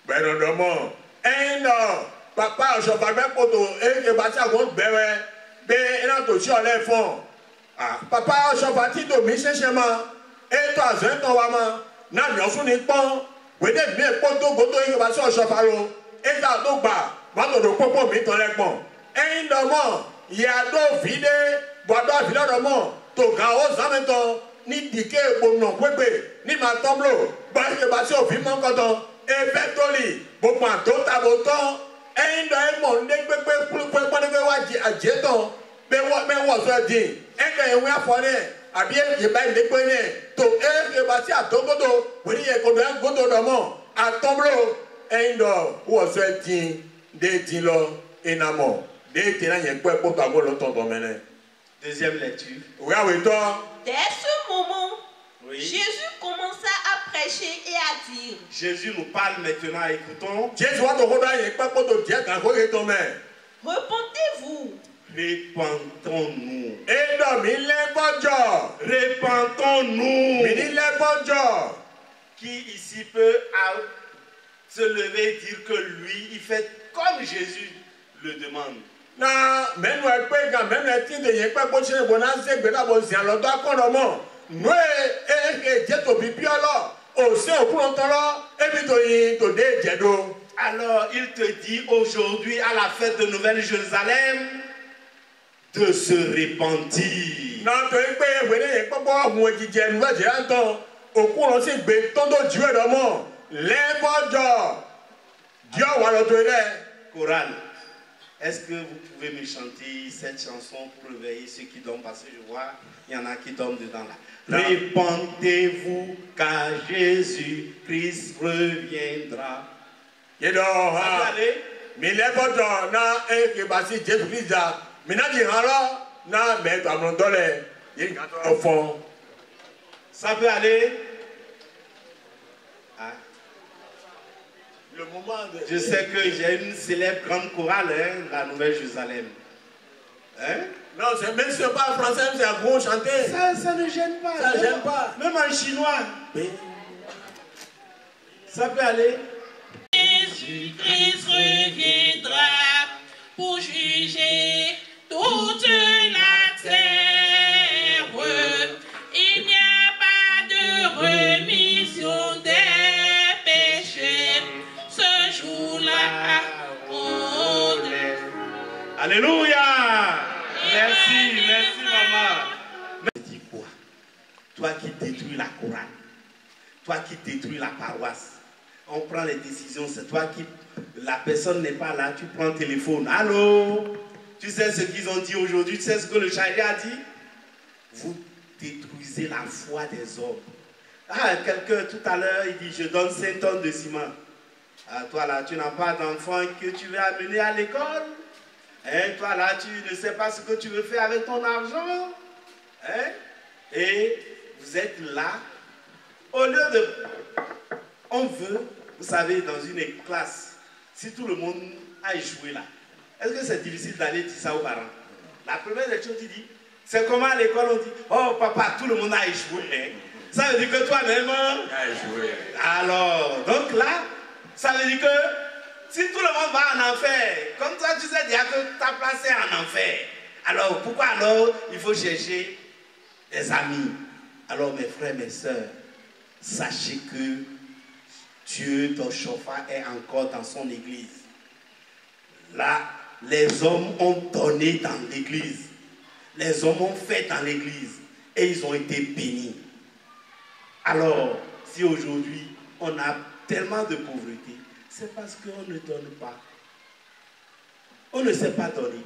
bero do mo eno papa so ba gbe poto e ba ti agun bere be ina to si ole fun papa so ba ti do mi sese mo e to azen to wa mo na mi osun ni pon we de mi poto godo e ba so so faro e ta do gba ba to do popo mi ton le pon endo mo ya do vide bo do vide do mo to ga o zamento ni dike gbonu kwegbe ni ma tomblo ba se ba se ofin mo nkotan e betoli bo pa to ta bo ton e ndo e mo nde gbegbe pulpe pade wa ajeton be wo so din e ka enwe afore abi e ba nde pe ne to e ba se atogodo we ni e ko do godo do mo atomblo e ndo wo so din de din lo enamo de tin na yen pe po ta go lo ton do mene. Deuxième lecture. Oui, oui, toi. Dès ce moment, Oui. Jésus commença à prêcher et à dire. Jésus nous parle maintenant, écoutons. Repentez-vous. Répentons-nous. Répentons-nous. Qui ici peut se lever et dire que lui, il fait comme Jésus le demande? Na menu ekpe ga menu eti de yen pe po chine bona se gbe na bo si an lo do akono mo no e je to bibi olo o se okun ton lo e bi to yin to de jedo. Alors il te dit aujourd'hui à la fête de Nouvelle Jérusalem de se repentir. Na to pe we ne yen popo mu ejije Nouvelle Jérusalem okun lo se gbe ton do ju e do mo le bojo dio wa lo to ile Chorale. est-ce que vous pouvez me chanter cette chanson pour réveiller ceux qui dorment? Parce que je vois, il y en a qui dorment dedans là. Répandez-vous car Jésus-Christ reviendra. Ça peut aller? Mais les potes, na que basi Jésus-Christ a. Maintenant, il y a na mais dans mon dollar, il y a au fond. Ça peut aller? Ah. Le moment de... Je sais que j'ai une célèbre grande chorale, hein, la Nouvelle-Jérusalem. Hein? Non, même si ce n'est pas français, c'est un gros chanter. Ça ne gêne pas. Ça ne gêne pas. Même en chinois. Mais... ça peut aller. Jésus-Christ reviendra pour juger toute la terre. Il n'y a pas de rémission des péchés. Ce jour-là, on est. Alléluia. Merci maman. Mais dis quoi? Toi qui détruis la chorale, toi qui détruis la paroisse, on prend les décisions, c'est toi qui... La personne n'est pas là, tu prends le téléphone. Allô? Tu sais ce qu'ils ont dit aujourd'hui? Tu sais ce que le chariot a dit? Vous détruisez la foi des hommes. Ah, quelqu'un tout à l'heure, il dit, je donne 5 tonnes de ciment. Ah, toi là, tu n'as pas d'enfant que tu veux amener à l'école? Hein? Toi là, tu ne sais pas ce que tu veux faire avec ton argent? Hein? Et vous êtes là, au lieu de... On veut, vous savez, dans une classe, si tout le monde a échoué là, est-ce que c'est difficile d'aller dire ça aux parents? La première des choses, tu dis, c'est comment à l'école on dit, oh papa, tout le monde a échoué. Hein? Ça veut dire que toi-même, a échoué. Alors, donc là, ça veut dire que si tout le monde va en enfer, comme toi tu sais déjà que ta place est en enfer, alors pourquoi alors il faut chercher des amis? Alors mes frères, mes sœurs, sachez que Dieu, ton chauffeur, est encore dans son église. Là, les hommes ont donné dans l'église. Les hommes ont fait dans l'église. Et ils ont été bénis. Alors, si aujourd'hui, on a tellement de pauvreté, c'est parce qu'on ne donne pas. On ne sait pas donner.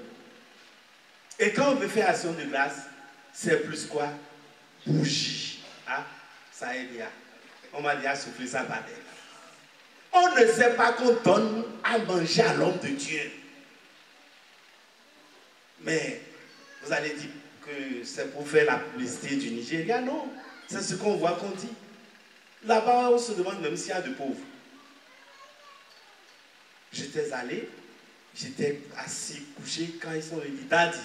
Et quand on veut faire action de grâce, c'est plus quoi? Bougie. Ah, ça aide bien. On m'a déjà soufflé ça par terre. On ne sait pas qu'on donne à manger à l'homme de Dieu. Mais vous allez dire que c'est pour faire la publicité du Nigeria. Non, c'est ce qu'on voit qu'on dit. Là-bas, on se demande même s'il y a de pauvres. J'étais allé, j'étais assis, couché, quand ils sont venus. Daddy,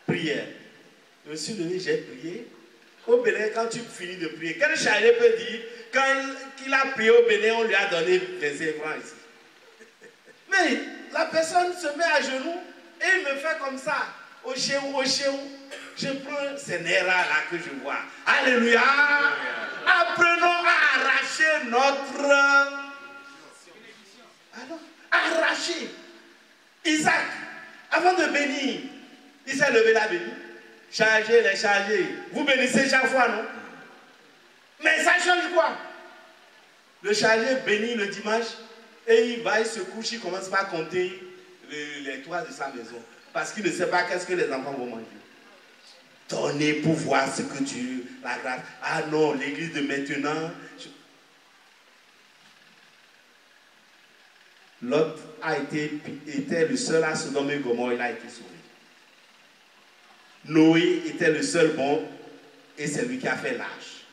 prière. Je me suis levé, j'ai prié. Au Bénin, quand tu finis de prier, quel chalet peut dire, quand il a prié au Bénin, on lui a donné 25 francs ici. Mais la personne se met à genoux et il me fait comme ça, au chéou, au chéou. Je prends ces nerfs-là que je vois. Alléluia. Apprenons à arracher notre... Alors, arracher. Isaac, avant de bénir, il s'est levé la béni. Charger, les charger. Vous bénissez chaque fois, non? Mais ça change quoi? Le charger bénit le dimanche et il va, il se couche, il commence par compter les toits de sa maison. Parce qu'il ne sait pas qu'est-ce que les enfants vont manger. Donnez pour voir ce que Dieu, la grâce. Ah non, l'église de maintenant. Lot était le seul à Sodome et Gomorrhe, il a été sauvé. Noé était le seul bon et c'est lui qui a fait l'arche.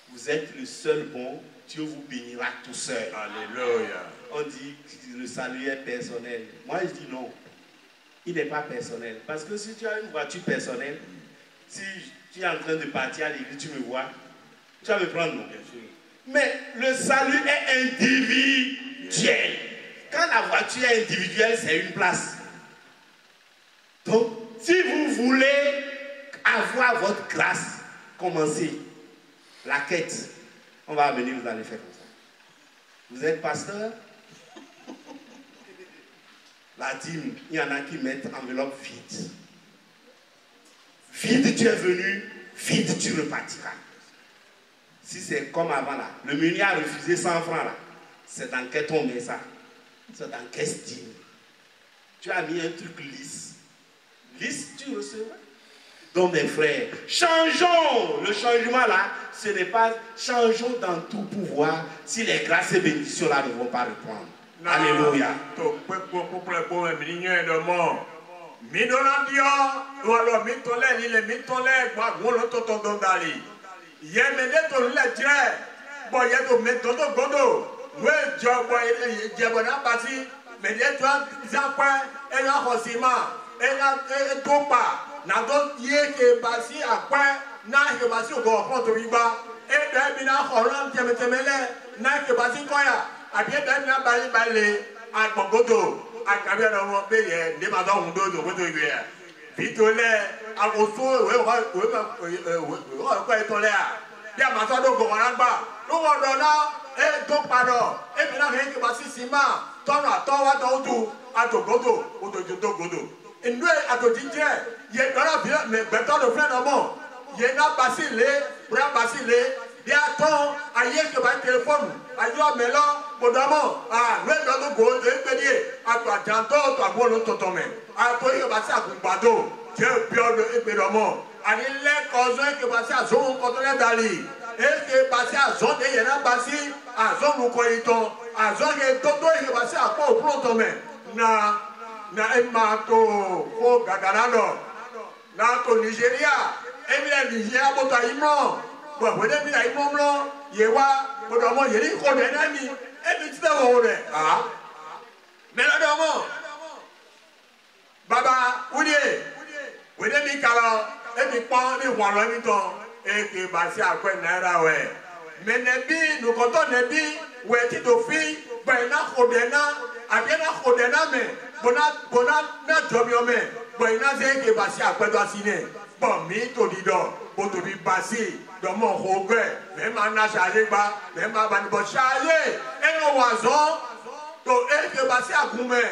Vous êtes le seul bon, Dieu vous bénira tout seul. Alléluia. On dit que le salut est personnel. Moi je dis non, il n'est pas personnel. Parce que si tu as une voiture personnelle, si tu es en train de partir à l'église, tu me vois, tu vas me prendre non. Mais le salut est individuel. Quand la voiture est individuelle, c'est une place. Donc, si vous voulez avoir votre grâce, commencez la quête. On va venir, vous allez faire comme ça. Vous êtes pasteur? La dîme, il y en a qui mettent enveloppe vide. Vide, tu es venu, vide, tu repartiras. Si c'est comme avant là, le meunier a refusé 100 francs là, c'est dans quel on met ça? C'est dans quelle dîme? tu as mis un truc lisse. Lisse, tu recevras. Donc mes frères, changeons. Le changement là, ce n'est pas changeons dans tout pouvoir si les grâces et bénédictions là ne vont pas reprendre. Alléluia. Nado ye ke basi akwa na ke basi go front to igba e be bi na khoran temetemele na ke basi koya abi be na bali bale agbogodo akabi na mo be ye de ma do hundo do godo igbe ya bitole agoso we ko e tole a bi ma so do go ran gba lo wo do na e do pado e bi na ke basi sima tono atowa do du adogodo odojodo godo inú àtòjíjẹ yẹ lọ́rọ̀ bí gbẹ̀tọ́ ló fẹ́ lọ́mọ yẹ ná basile búra basile bí a tán ayé kẹfà tẹlifóònù ayé ọmọlọ gbọdọmọ àlọ́ ìlọ́lọ́gbò ẹgbẹ́dìẹ àtò àjàntọ́ ọ̀tọ̀ àgbọ̀lọ́ tọ̀tọ̀ mẹ́ àtò ìkẹfà sí àgùngbàdo jẹ́ bí ọdún ẹgbẹ́dọmọ ànílẹ́kọ̀ọ́sọ ìkẹfà sí àzọ́hún kọ́tọ́lẹ́ dàlí ìkẹfà sí àzọ́dẹ yẹn ná basi àzọ́hún kọ́ ìtàn àzọ́hún tótó ìkẹfà sí àpò òkúròtọ̀ mẹ́ na emato fo gagarano na to Nigeria emile Nigeria boto imo bo wede mi la imo mlo yewa bodo mo yeri ko de na mi ebi ti wo re me lo do mo baba udie wede mi kala ebi pon ni won lo mi ton e ke ba si akwe naira we me nebi no ko to nebi we ti do fi ba na ko de na abiena ko de na me bona na jobi ome boy na ze ke basi apedo asine bo mi to dido bo to bi basi do mo hogwe me ma na shale gba me ma ba ni bo shale eno wazo to e ke basi agume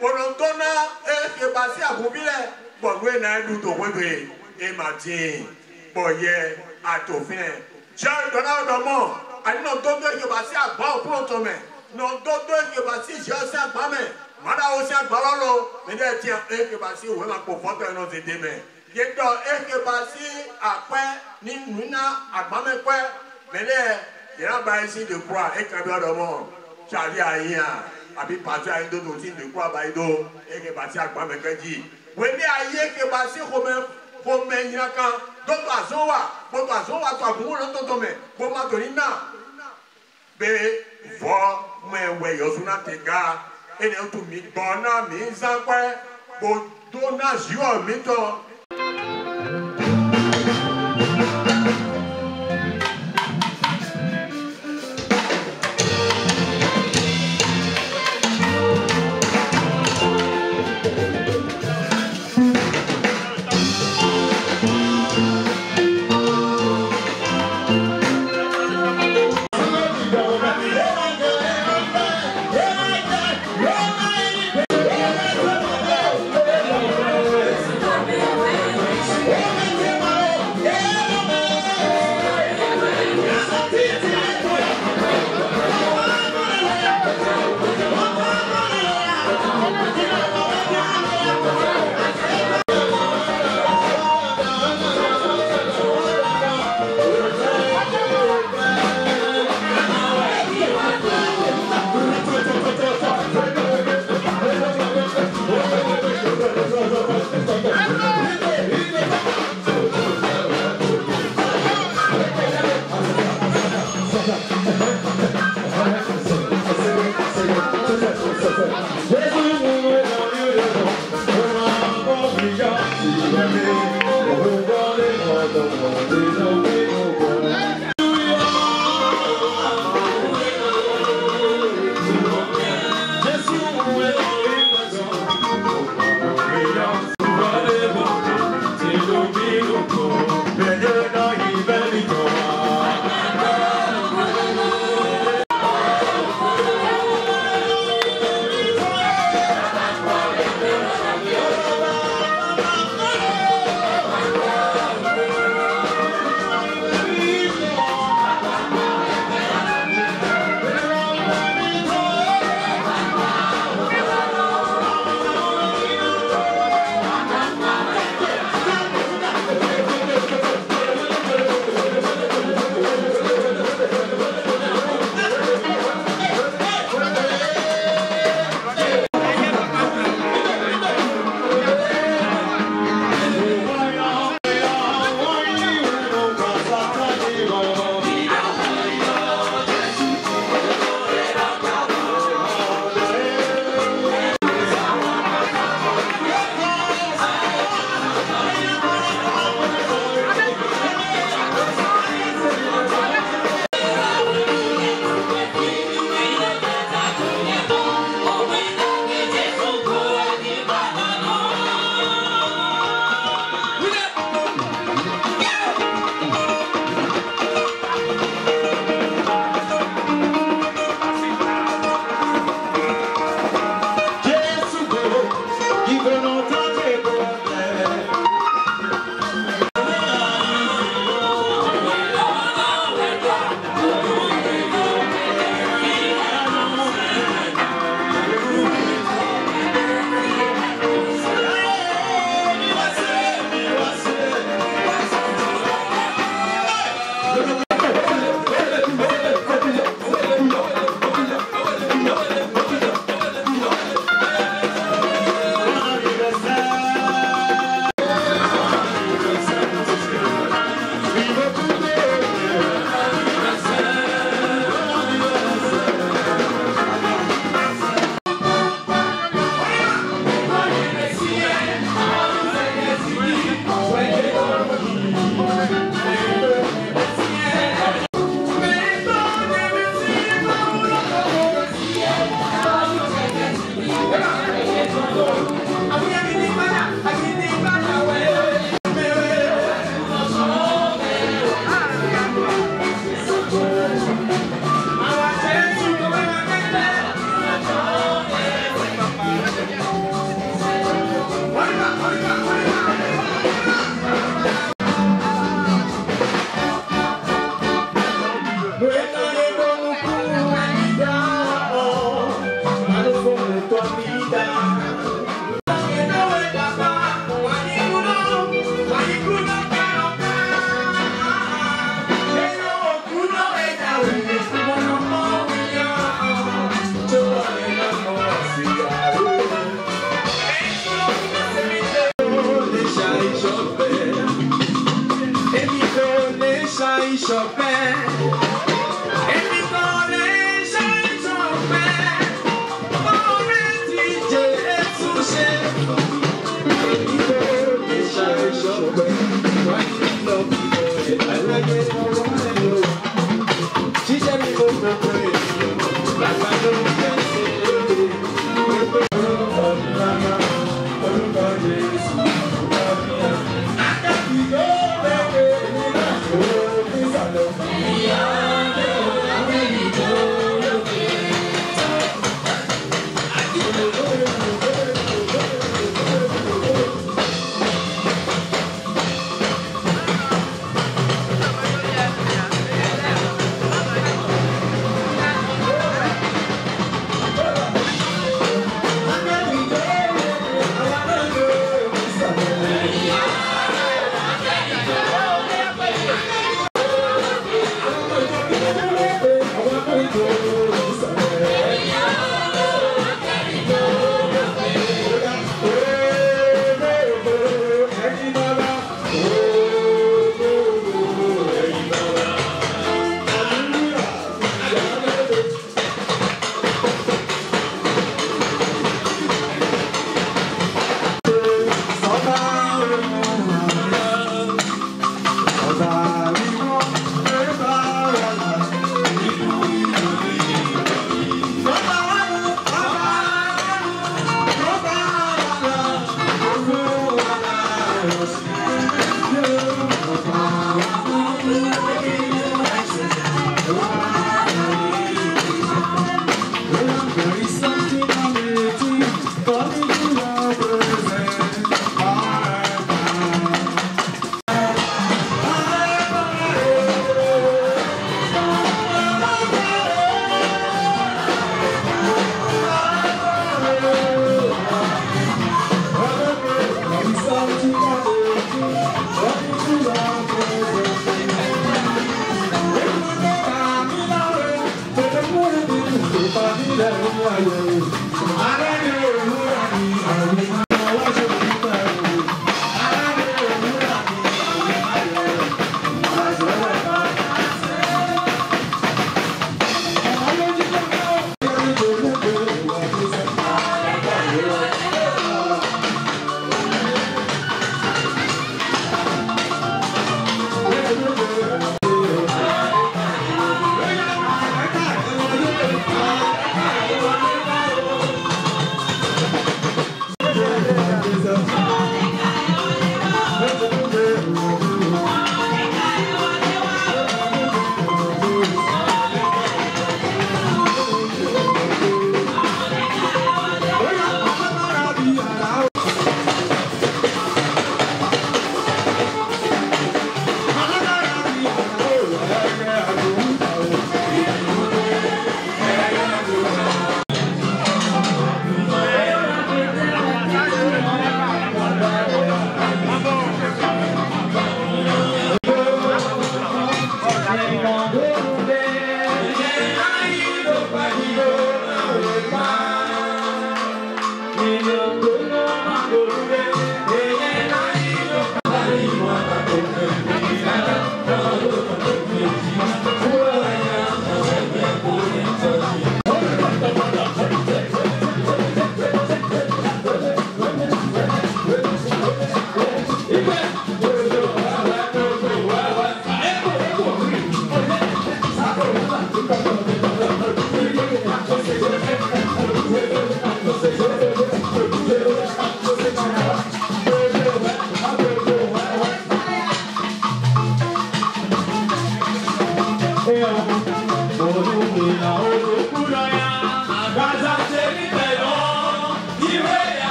bono to na e ke basi agubile bo we na du to wewe e ma tin bo ye atofin je do na do mo ani no to ke basi agba opuro to me no to ke basi je se agba me mana o se agbalolo me de ti e ke basi o ma po foto e no se de me ye do e ke basi ape ni nuna agbame pe me le ya ba isi de kwa e ka bi odo mo chari ayin abi patu ayin do ti de kwa ba ido e ke basi agbame keji we ni aye ke basi ko me yin kan do to azowa to agun lo to me bo ma to ni na be vo me we yosuna tega ene o tu mi bona mi zankwe bo do na jio mi to Yeah. ṣàìṣọ̀pẹ́. Èmi kan lè ṣàìṣọ̀pẹ́. Oore tí Jésù ṣe fún mi. Èmi kò lè ṣàìṣọ̀pẹ́. Wọ́n ti lọ bí ọ̀rẹ́ àlàyé ọwọ́ ẹ̀ lọ. Ṣíṣẹ́ mi kò mọ̀ pé ènìyàn bàbá ló ń fẹ́ ṣe é. Orúkọ ìlànà orúkọ Jésù orúkọ ìyá. Àkàtì tó bẹ̀rẹ̀ nígbà tó fi sàlọ̀. Ìyá ọ̀dẹ́ òkè ìjọ lókè.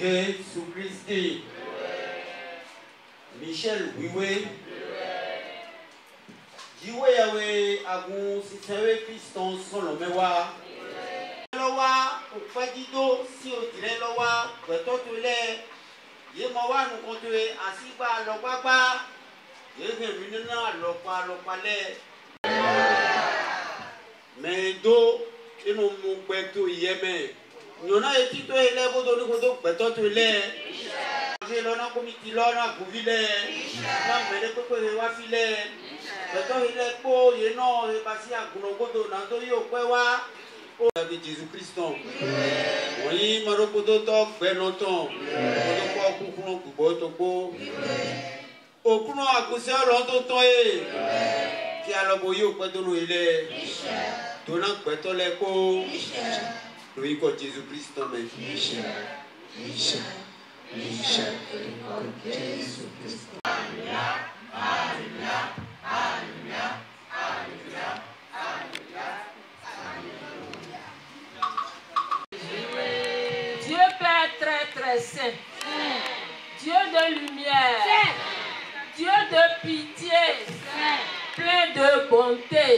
Jésus-Christ, Michel Wiwe, Jiwe Yawe Agun Sisewe Christon Solomewa, Lowa, Opadido, si o dire Lowa, Petotule, Yemawa nous compte Asiba Lopapa, Yevenuna Lopale, Mendo, et nous Moubeto Yemen. Nous avons été tous les élèves de nous peut-être tous les j'ai l'on a commis l'on a bouilli non mais les coco de wafile peut-être il est beau et non et passé à Gunogodo nando yo kwewa o avec Jésus-Christ oui marokodo tok benoton ko kukuno kuboto ko okuno akuse olonto ton e ki aloboyo pe do no ile dona peto le ko oui, quand Jésus-Christ t'emmène. Michel, Jésus-Christ. Alléluia, Alléluia, Alléluia, Alléluia, Alléluia. Dieu Père très très saint, Dieu de lumière, Dieu de pitié, plein de bonté,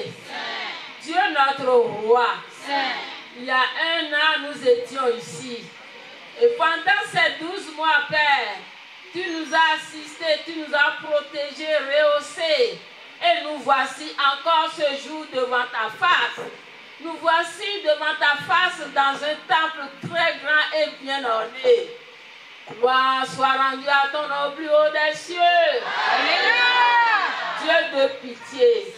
Dieu notre roi. Il y a un an, nous étions ici. Et pendant ces 12 mois, Père, tu nous as assistés, tu nous as protégés, rehaussés. Et nous voici encore ce jour devant ta face. Nous voici devant ta face dans un temple très grand et bien orné. Gloire soit rendue à ton nom plus haut des cieux. Alléluia. Dieu de pitié,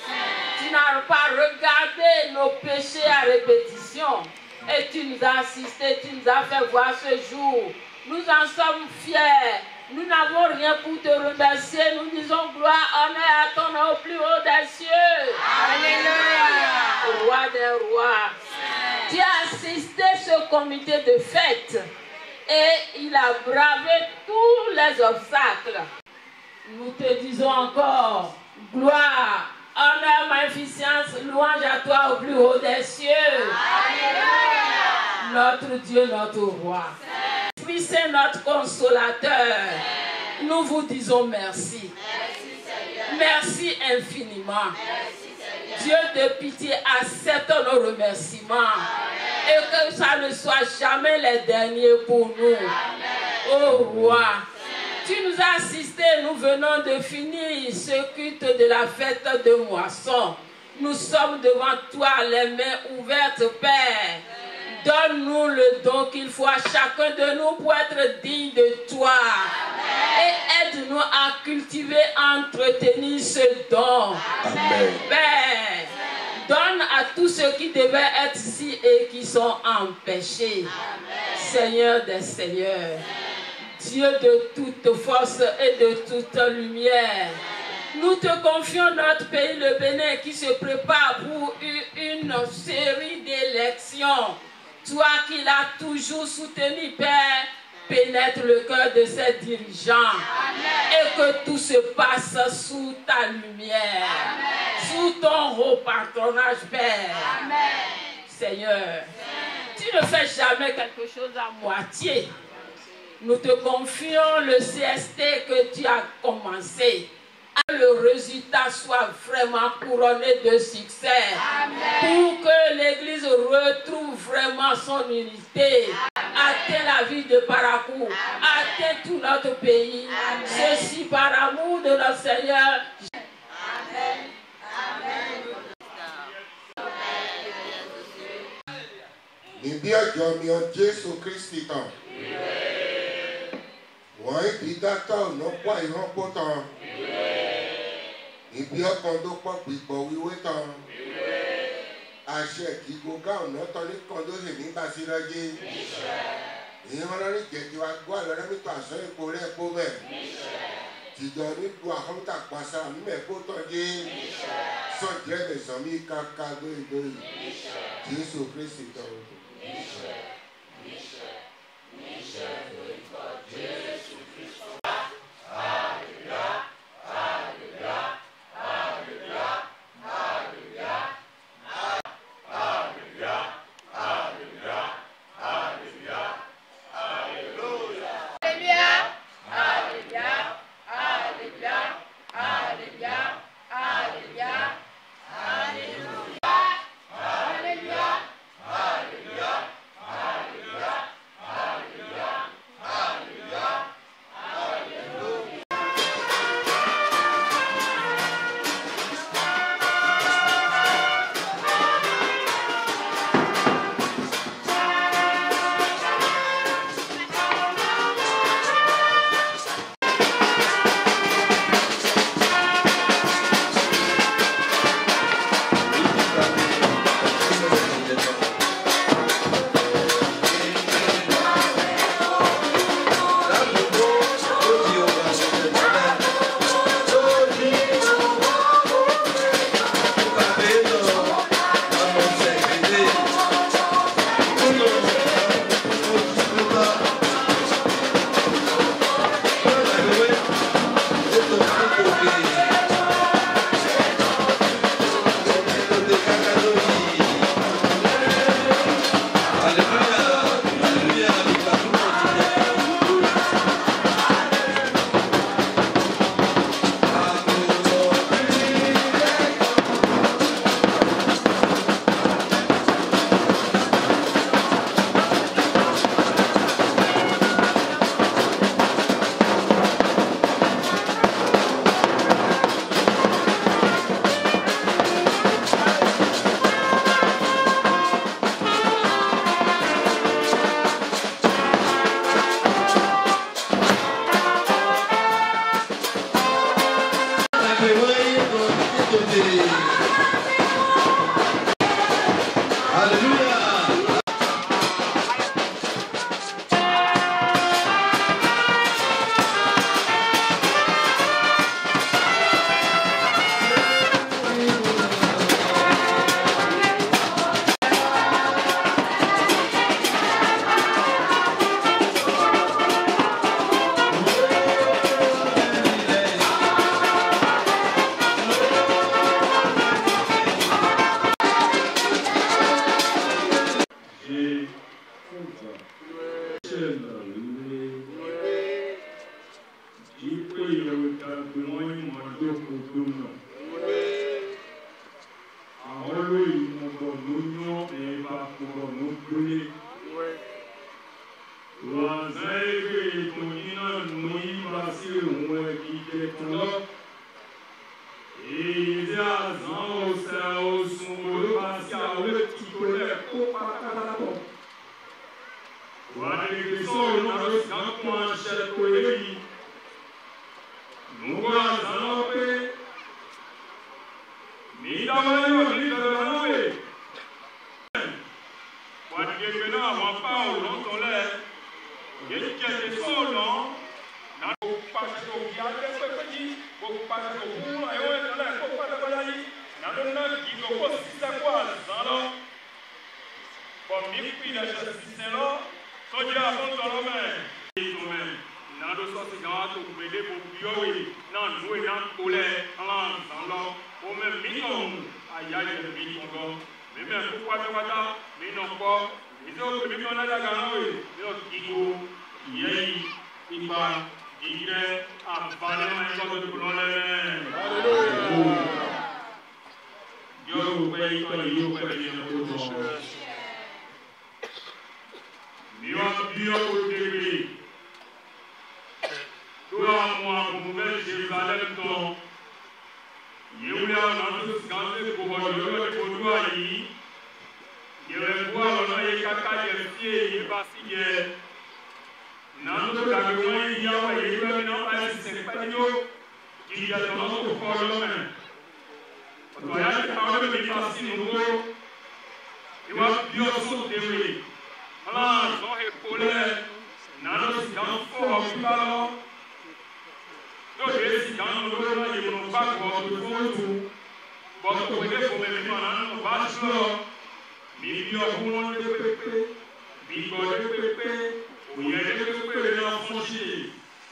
tu n'as pas regardé nos péchés à répétition. Et tu nous as assistés, tu nous as fait voir ce jour. Nous en sommes fiers. Nous n'avons rien pour te remercier. Nous disons gloire, honneur à ton nom au plus haut des cieux. Alléluia. Roi des rois. Tu as assisté ce comité de fête. Et il a bravé tous les obstacles. Nous te disons encore gloire, honneur, magnificence, louange à toi au plus haut des cieux. Alléluia. Notre Dieu, notre roi. Puis c'est notre consolateur. Nous vous disons merci. Merci infiniment. Dieu de pitié, accepte nos remerciements. Et que ça ne soit jamais les derniers pour nous. Oh roi, tu nous as assistés, nous venons de finir ce culte de la fête de moisson. Nous sommes devant toi, les mains ouvertes, Père. Donne-nous le don qu'il faut à chacun de nous pour être digne de toi. Et aide-nous à cultiver, à entretenir ce don. Amen. Père, donne à tous ceux qui devaient être ici et qui sont empêchés. Seigneur des seigneurs, Dieu de toute force et de toute lumière, nous te confions notre pays, le Bénin, qui se prépare pour une série d'élections. Toi qui l'as toujours soutenu, Père, pénètre le cœur de ses dirigeants. Amen. Et que tout se passe sous ta lumière. Amen. Sous ton haut patronage, Père. Amen. Seigneur, amen, tu ne fais jamais quelque chose à moitié. Nous te confions le CST que tu as commencé. Que le résultat soit vraiment couronné de succès. Amen. Pour que l'Église retrouve vraiment son unité. Atteint la ville de Parakou. Atteint tout notre pays. Amen. Ceci par amour de notre Seigneur. Amen. Amen. Nibia Jomio Jésus Christ. Wọ́n ìdídátọ̀ lọ́pọ̀ ìrọ́pọ̀ tán. Ibi ọkàn tó pọ̀ pípọ̀ wíwé tán. Àṣẹ ìgbógá ọ̀nà tán ní kan tó sì ní Bàṣírọ́jé. Ìyẹn lórí jẹ̀jẹ̀ wa gbọ́ àlọ́rẹ́ mítọ̀ àṣọ ipò rẹ̀ kó bẹ̀. Tìjọ níbu àkọ́mítà pàṣẹ àmúmẹ̀ kó tán dé. Sọ̀jẹ́ ẹ̀sán mi kàkà gbóyìnbóyì. Jésù Kristi tán.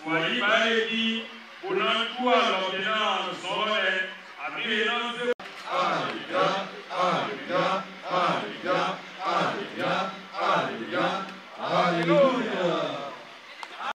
Wàyí báyìí di, kò náà tú àlọ́ kìnnà sọ̀rọ̀ ẹ̀, àbí iná ń